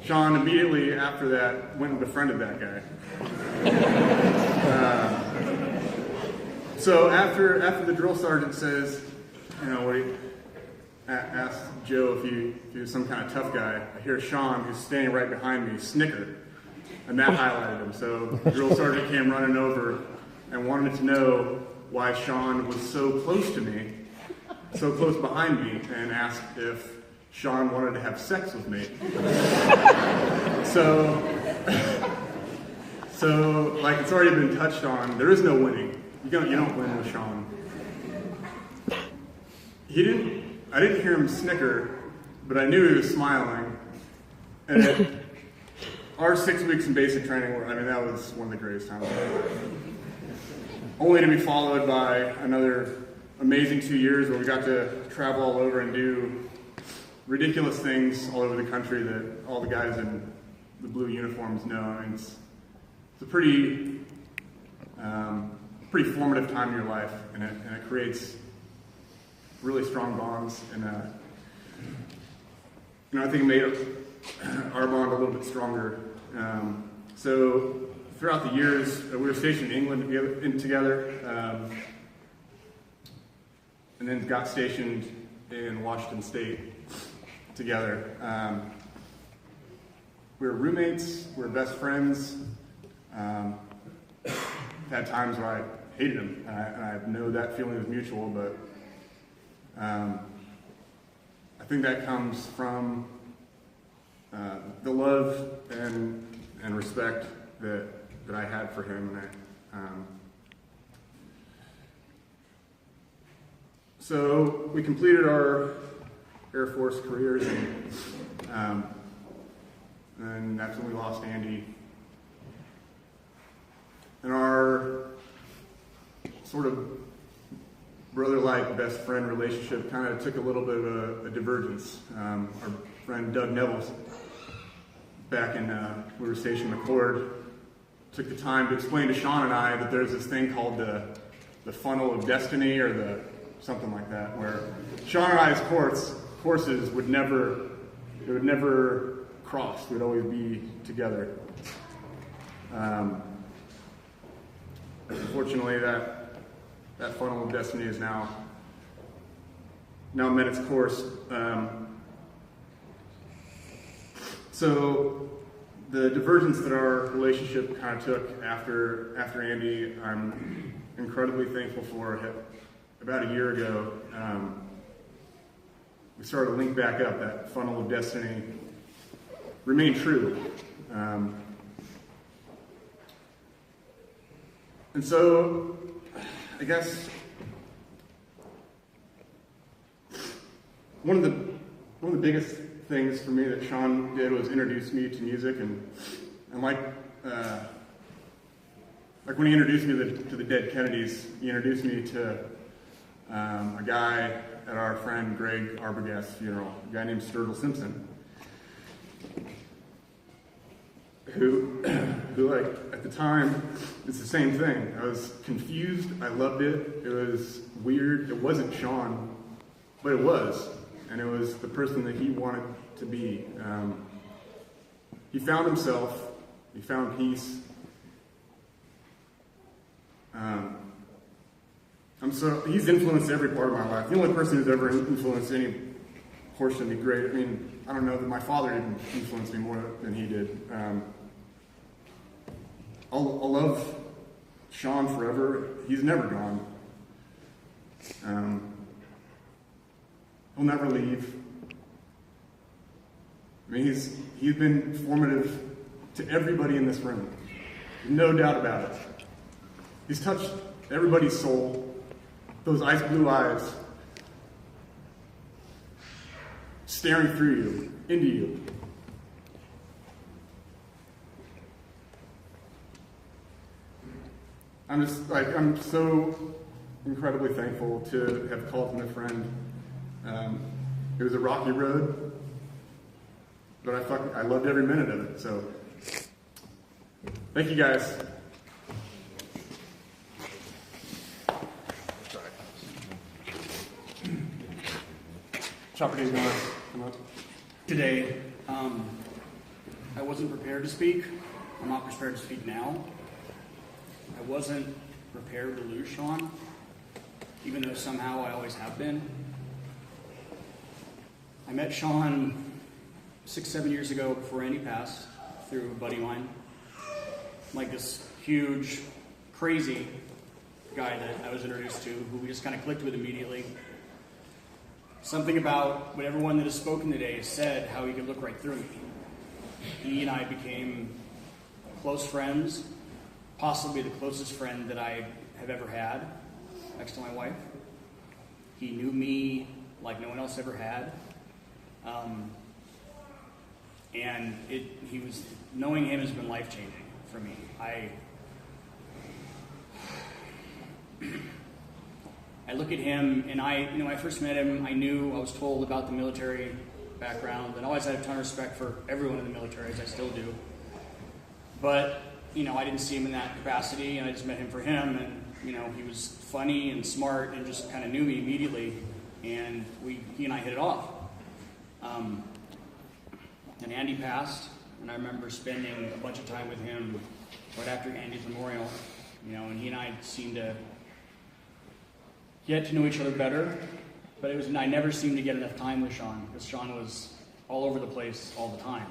Sean immediately after that went and befriended that guy. So after the drill sergeant says, asked Joe if he was some kind of tough guy, I hear Sean, who's standing right behind me, snicker. And that highlighted him. So the drill sergeant came running over and wanted to know why Sean was so close to me, so close behind me, and asked if Sean wanted to have sex with me. So like it's already been touched on, there is no winning. You don't win with Sean. I didn't hear him snicker, but I knew he was smiling. And our 6 weeks in basic training, that was one of the greatest times of my life. Only to be followed by another amazing 2 years where we got to travel all over and do ridiculous things all over the country that all the guys in the blue uniforms know. It's a pretty formative time in your life, and it creates really strong bonds, and I think it made our bond a little bit stronger. So throughout the years, we were stationed in England together, and then got stationed in Washington State together. We were roommates, we were best friends. Had times where I hated him, and I know that feeling is mutual, but I think that comes from the love and respect that I had for him, and So we completed our Air Force careers, and that's when we lost Andy. And our sort of brother-like best friend relationship kind of took a little bit of a divergence. Our friend Doug Nevels, back in we were stationed in McCord, took the time to explain to Sean and I that there's this thing called the funnel of destiny, or something like that, where Sean and I's courses would never cross. We'd always be together. Unfortunately, that funnel of destiny is now met its course. So the divergence that our relationship kind of took after Andy, I'm incredibly thankful for. About a year ago, we started to link back up. That funnel of destiny remained true. And so, I guess one of the biggest things for me that Sean did was introduce me to music, and like when he introduced me to the Dead Kennedys, he introduced me to a guy at our friend Greg Arbogast's funeral, a guy named Sturgill Simpson, who like at the time, it's the same thing. I was confused. I loved it. It was weird. It wasn't Sean, but it was, and it was the person that he wanted to be. He found himself. He found peace. He's influenced every part of my life. The only person who's ever influenced any portion of me great. I mean, I don't know that my father didn't influence me more than he did. I'll love Sean forever. He's never gone. He'll never leave. I mean, he's been formative to everybody in this room. No doubt about it. He's touched everybody's soul. Those ice blue eyes staring through you, into you. I'm so incredibly thankful to have called him a friend. It was a rocky road, but I loved every minute of it. So, thank you guys. Chopper Day's gonna come up. Today, I wasn't prepared to speak. I'm not prepared to speak now. I wasn't prepared to lose Sean, even though somehow I always have been. I met Sean 6-7 years ago before Andy passed through a buddy of mine. Like this huge, crazy guy that I was introduced to, who we just kind of clicked with immediately. Something about what everyone that has spoken today said, how he could look right through me. He and I became close friends, possibly the closest friend that I have ever had, next to my wife. He knew me like no one else ever had. Knowing him has been life-changing for me. I look at him, and when I first met him, I was told about the military background, and I always had a ton of respect for everyone in the military, as I still do. But, I didn't see him in that capacity, and I just met him for him, and, he was funny and smart and just kind of knew me immediately, and he and I hit it off. And Andy passed, and I remember spending a bunch of time with him right after Andy's memorial, and he and I seemed to get to know each other better, but I never seemed to get enough time with Sean, because Sean was all over the place all the time,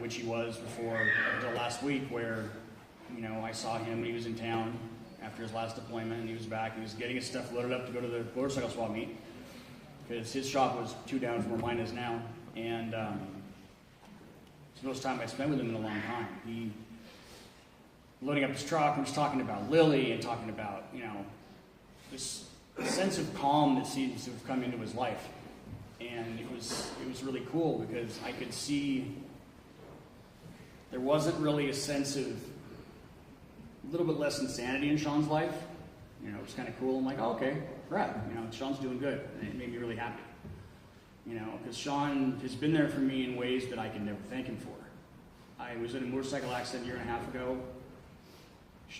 which he was before until last week, where, I saw him when he was in town after his last deployment, and he was back, he was getting his stuff loaded up to go to the motorcycle swap meet, because his shop was 2 down from where mine is now, and it's the most time I spent with him in a long time. loading up his truck and just talking about Lily and talking about, this sense of calm that seems to have come into his life. And it was really cool because I could see there wasn't really a sense of a little bit less insanity in Sean's life. It was kind of cool. I'm like, oh, okay, right. Sean's doing good. And it made me really happy. Because Sean has been there for me in ways that I can never thank him for. I was in a motorcycle accident a year and a half ago.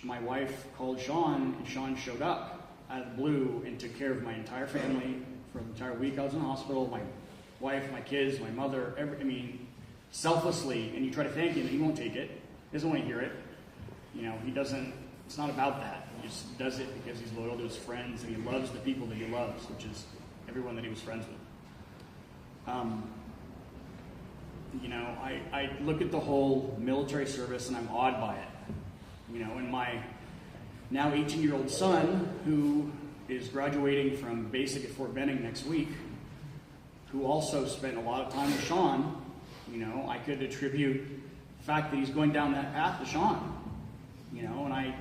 My wife called Sean, and Sean showed up out of the blue and took care of my entire family for the entire week I was in the hospital. My wife, my kids, my mother, selflessly. And you try to thank him, and he won't take it. He doesn't want to hear it. He doesn't. It's not about that. He just does it because he's loyal to his friends and he loves the people that he loves, which is everyone that he was friends with. I look at the whole military service and I'm awed by it. And my now 18-year-old son, who is graduating from basic at Fort Benning next week, who also spent a lot of time with Sean, I could attribute the fact that he's going down that path to Sean. And I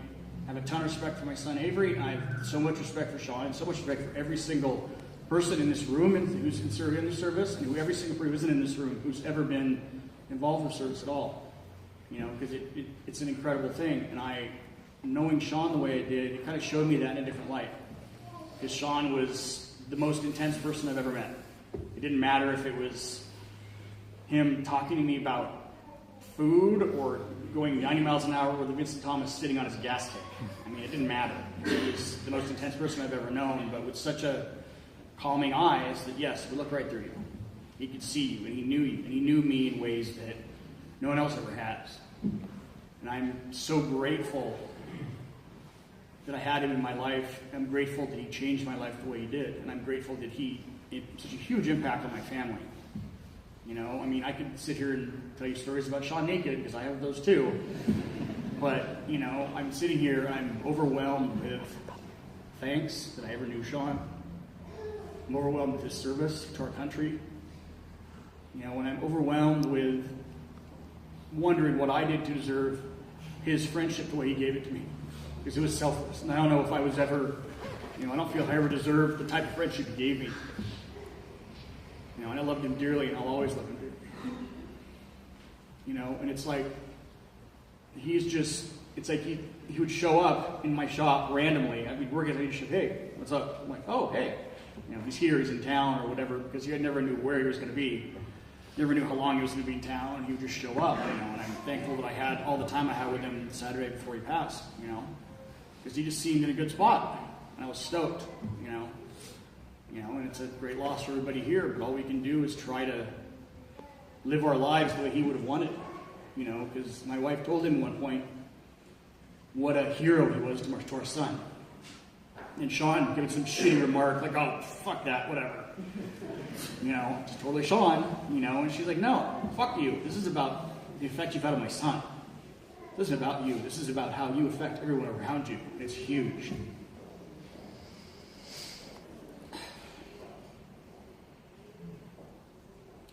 have a ton of respect for my son Avery, and I have so much respect for Sean, and so much respect for every single person in this room and who's considered in the service, and every single person who isn't in this room who's ever been involved with service at all. Because it's an incredible thing. And knowing Sean the way I did, it kind of showed me that in a different light. Because Sean was the most intense person I've ever met. It didn't matter if it was him talking to me about food or going 90 miles an hour with Vincent Thomas sitting on his gas tank. It didn't matter. He was the most intense person I've ever known, but with such a calming eyes that, yes, would look right through you. He could see you, and he knew you, and he knew me in ways that no one else ever has. And I'm so grateful that I had him in my life. I'm grateful that he changed my life the way he did, and I'm grateful that he had such a huge impact on my family. I could sit here and tell you stories about Sean naked, because I have those too. But, I'm sitting here and I'm overwhelmed with thanks that I ever knew Sean. I'm overwhelmed with his service to our country. When I'm overwhelmed with wondering what I did to deserve his friendship the way he gave it to me. Because it was selfless. And I don't know if I was ever, I don't feel I ever deserved the type of friendship he gave me. And I loved him dearly, and I'll always love him dearly. And it's like, it's like he would show up in my shop randomly. I'd be working at leadership, hey, what's up? I'm like, oh, hey. He's here, he's in town, or whatever, because he never knew where he was going to be. Never knew how long he was going to be in town. He would just show up, and I'm thankful that I had all the time I had with him Saturday before he passed, because he just seemed in a good spot, and I was stoked, and it's a great loss for everybody here, but all we can do is try to live our lives the way he would have wanted, because my wife told him at one point what a hero he was to our son. And Sean gave some shitty remark, like, oh, fuck that, whatever. It's totally Sean, and she's like, no, fuck you. This is about the effect you've had on my son. This isn't about you. This is about how you affect everyone around you. It's huge.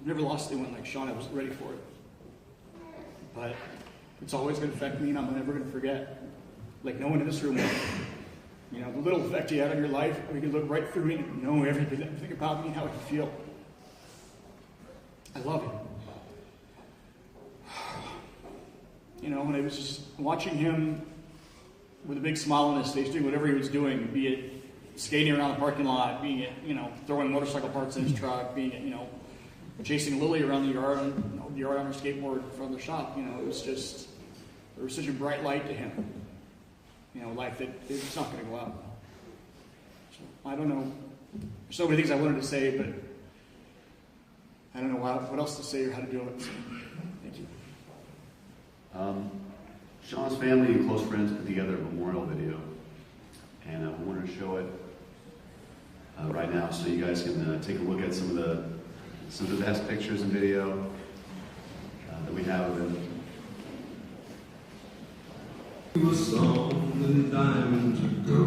I've never lost anyone like Sean. I wasn't ready for it. But it's always going to affect me, and I'm never going to forget. Like no one in this room will. The little effect he had on your life, you can look right through me and know everything about me and how I feel. I love him. And I was just watching him with a big smile on his face, doing whatever he was doing, be it skating around the parking lot, being it, throwing motorcycle parts in his truck, being it, chasing Lily around the yard on her skateboard from the shop. It was just, there was such a bright light to him. Life that it's not going to go out. So, I don't know. There's so many things I wanted to say, but I don't know what else to say or how to do it. So, thank you. Sean's family and close friends put together a memorial video, and we wanted to show it right now, so you guys can take a look at some of the best pictures and video that we have of him. Was on the diamond to go.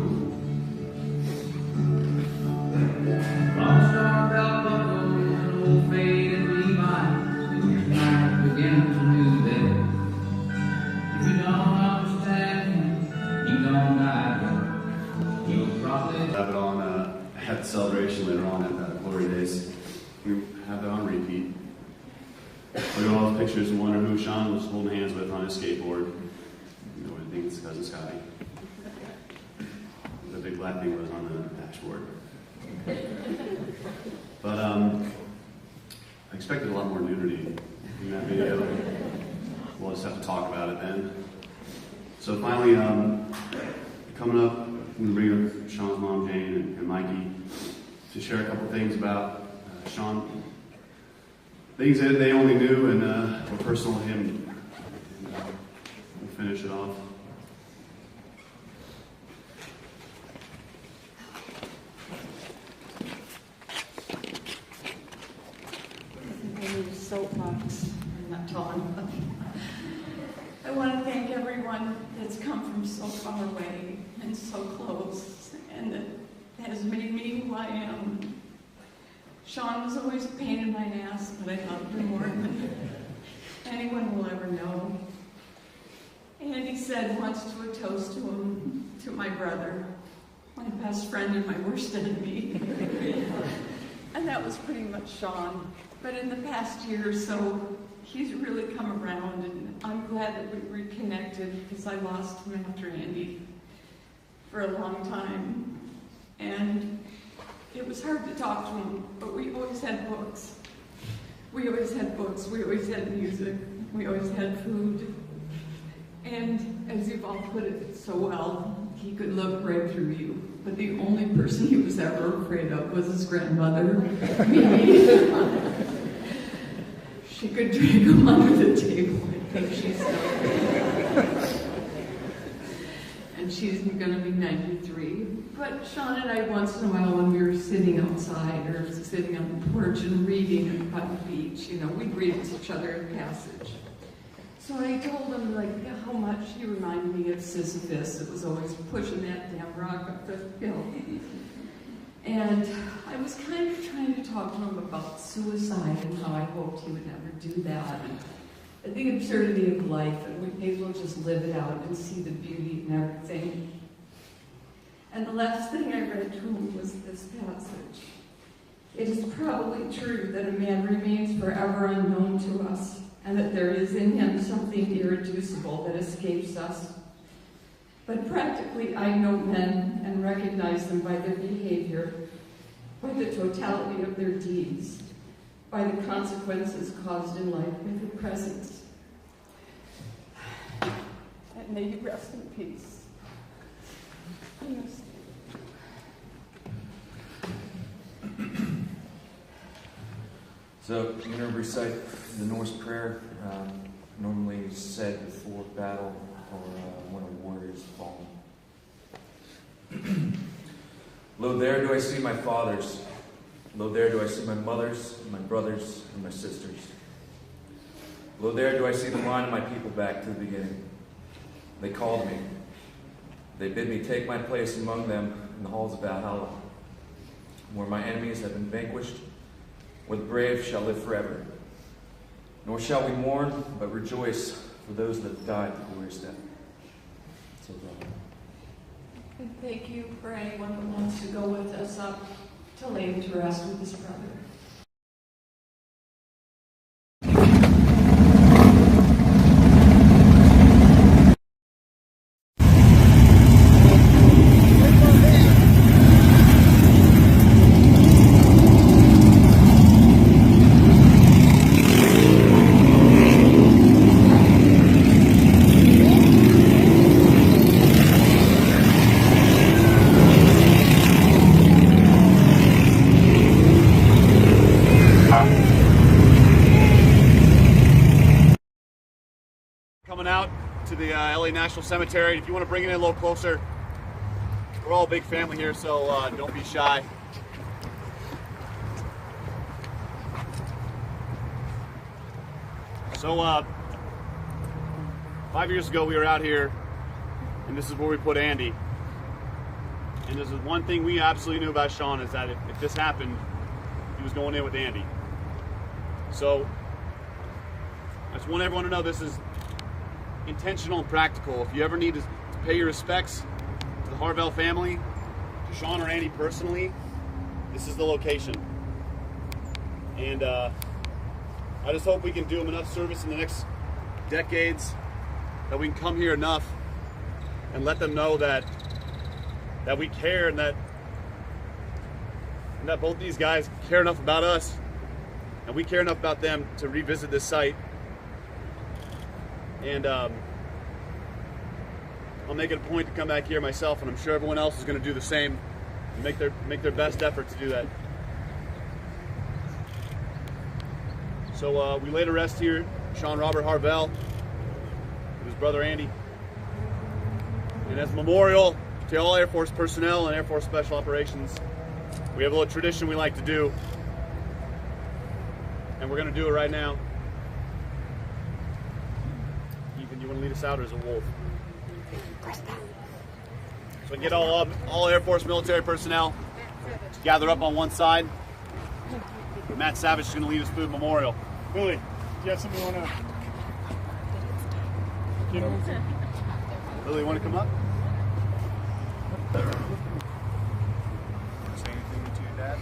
Lost-star belt buckle and old faded Levi's. Began to do that. If you don't understand Look at all those pictures and wonder who Sean was holding hands with on his skateboard. You know, I think it's cousin Scotty. The big black thing was on the dashboard. But I expected a lot more nudity in that video. We'll just have to talk about it then. So finally, coming up, I'm going to bring up Sean's mom, Jane, and Mikey, to share a couple things about Sean. Things that they only knew and were personal to him. And, we'll finish it off. Soapbox. I'm not telling. I want to thank everyone that's come from so far away and so close, and that has made me who I am. Sean was always a pain in my ass, but I loved him more than anyone will ever know. Andy said once to a toast to him, to my brother, my best friend and my worst enemy. And that was pretty much Sean. But in the past year or so, he's really come around, and I'm glad that we reconnected because I lost him after Andy for a long time. And it was hard to talk to him, but we always had books. We always had books, we always had music, we always had food. And as you've all put it so well, he could look right through you. But the only person he was ever afraid of was his grandmother, me. She could drag him under the table. I think she's still and she's going to be 93. But Sean and I, once in a while, when we were sitting outside or sitting on the porch and reading by the beach, you know, we'd read each other a passage. So I told him, like, how much he reminded me of Sisyphus. It was always pushing that damn rock up the hill. And I was kind of trying to talk to him about suicide and how I hoped he would never do that. And the absurdity of life, and we may as well just live it out and see the beauty in everything. And the last thing I read to him was this passage. It is probably true that a man remains forever unknown to us, and that there is in him something irreducible that escapes us. But practically I know men and recognize them by their behavior, by the totality of their deeds, by the consequences caused in life with the presence. And may you rest in peace. Yes. So I'm going to recite the Norse prayer, normally said before battle or when a warrior is fallen. Lo, there do I see my fathers. Lo, there do I see my mothers, and my brothers, and my sisters. Lo, there do I see the line of my people back to the beginning. They called me. They bid me take my place among them in the halls of Valhalla, where my enemies have been vanquished, where the brave shall live forever. Nor shall we mourn, but rejoice for those that have died the glorious death. So, And thank you for anyone who wants to go with us up to lay him to rest with his brother. Coming out to the LA National Cemetery. If you want to bring it in a little closer, we're all a big family here, so don't be shy. So 5 years ago we were out here, and this is where we put Andy. And this is one thing we absolutely knew about Sean, is that if this happened, he was going in with Andy. So I just want everyone to know this is intentional and practical. If you ever need to pay your respects to the Harvell family, to Sean or Andy personally, this is the location. And I I just hope we can do them enough service in the next decades that we can come here enough and let them know that we care, and that both these guys care enough about us and we care enough about them to revisit this site. And I'll make it a point to come back here myself, and I'm sure everyone else is going to do the same and make their best effort to do that. So we laid to rest here Sean Robert Harvell with his brother Andy. And as a memorial to all Air Force personnel and Air Force Special Operations, we have a little tradition we like to do, and we're going to do it right now. Ethan, you want to lead us out, or is it Wolf? So we get all Air Force military personnel gather up on one side. Matt Savage is going to lead us through the memorial. Billy, do you have something you want to? Lily, you want to come up? Say anything to your dad?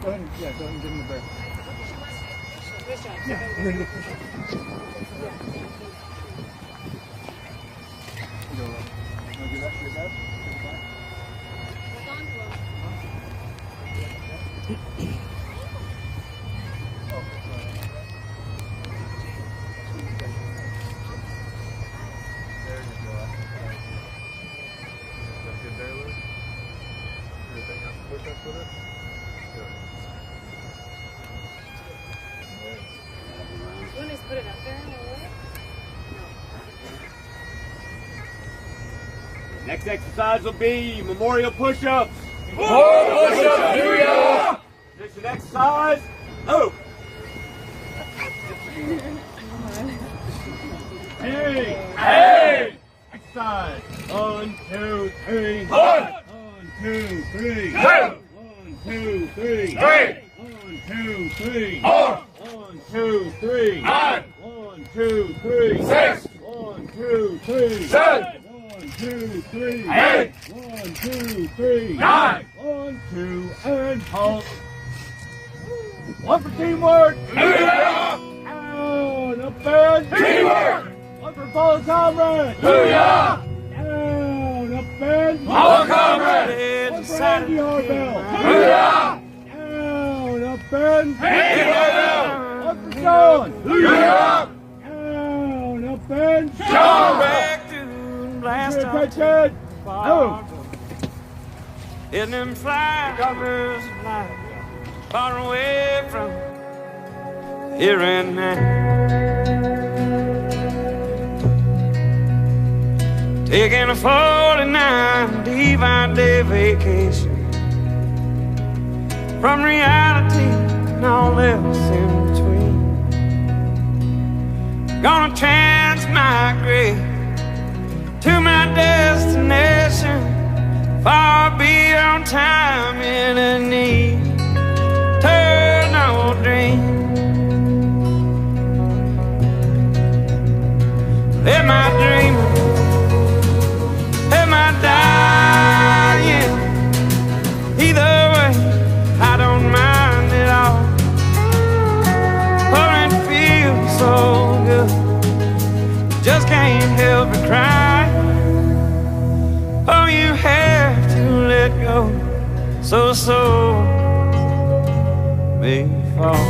Go ahead and give him the bear. Yeah, we're gonna go push it. You want to give that to your dad? Next exercise will be memorial push-ups. Memorial push-ups, here we go! Next exercise, oh! Hey! Hey! Exercise. 1, 2, 3. 1, 2, 3. 2, 1, 2, 3. 3, 1, 2, 3. 4, 1, 2, 3. 5, 1, 2, 3. 6, 1, 2, 3. 7, 1, 2, 3. 8, 1, 2, 3. 9. 1, 2, and halt. One for teamwork. Hallelujah! Down, up and Teamwork! one for fallen comrade. Hallelujah! Down, up and Our comrade! one for Andy Harvell. Hallelujah! Down, up and Andy Harvell! one for Sean. Hallelujah! Down, up and Sean! attention. Oh. In them fly covers of life, far away from here and now. Taking a 49 day vacation from reality and all else in between. Gonna transmigrate to my destination, far beyond time in an eternal dream. Am I dreaming? Am I dying? Either way, I don't mind at all. Oh, it feels so good, just can't help but cry. Oh, you have to let go, so may fall.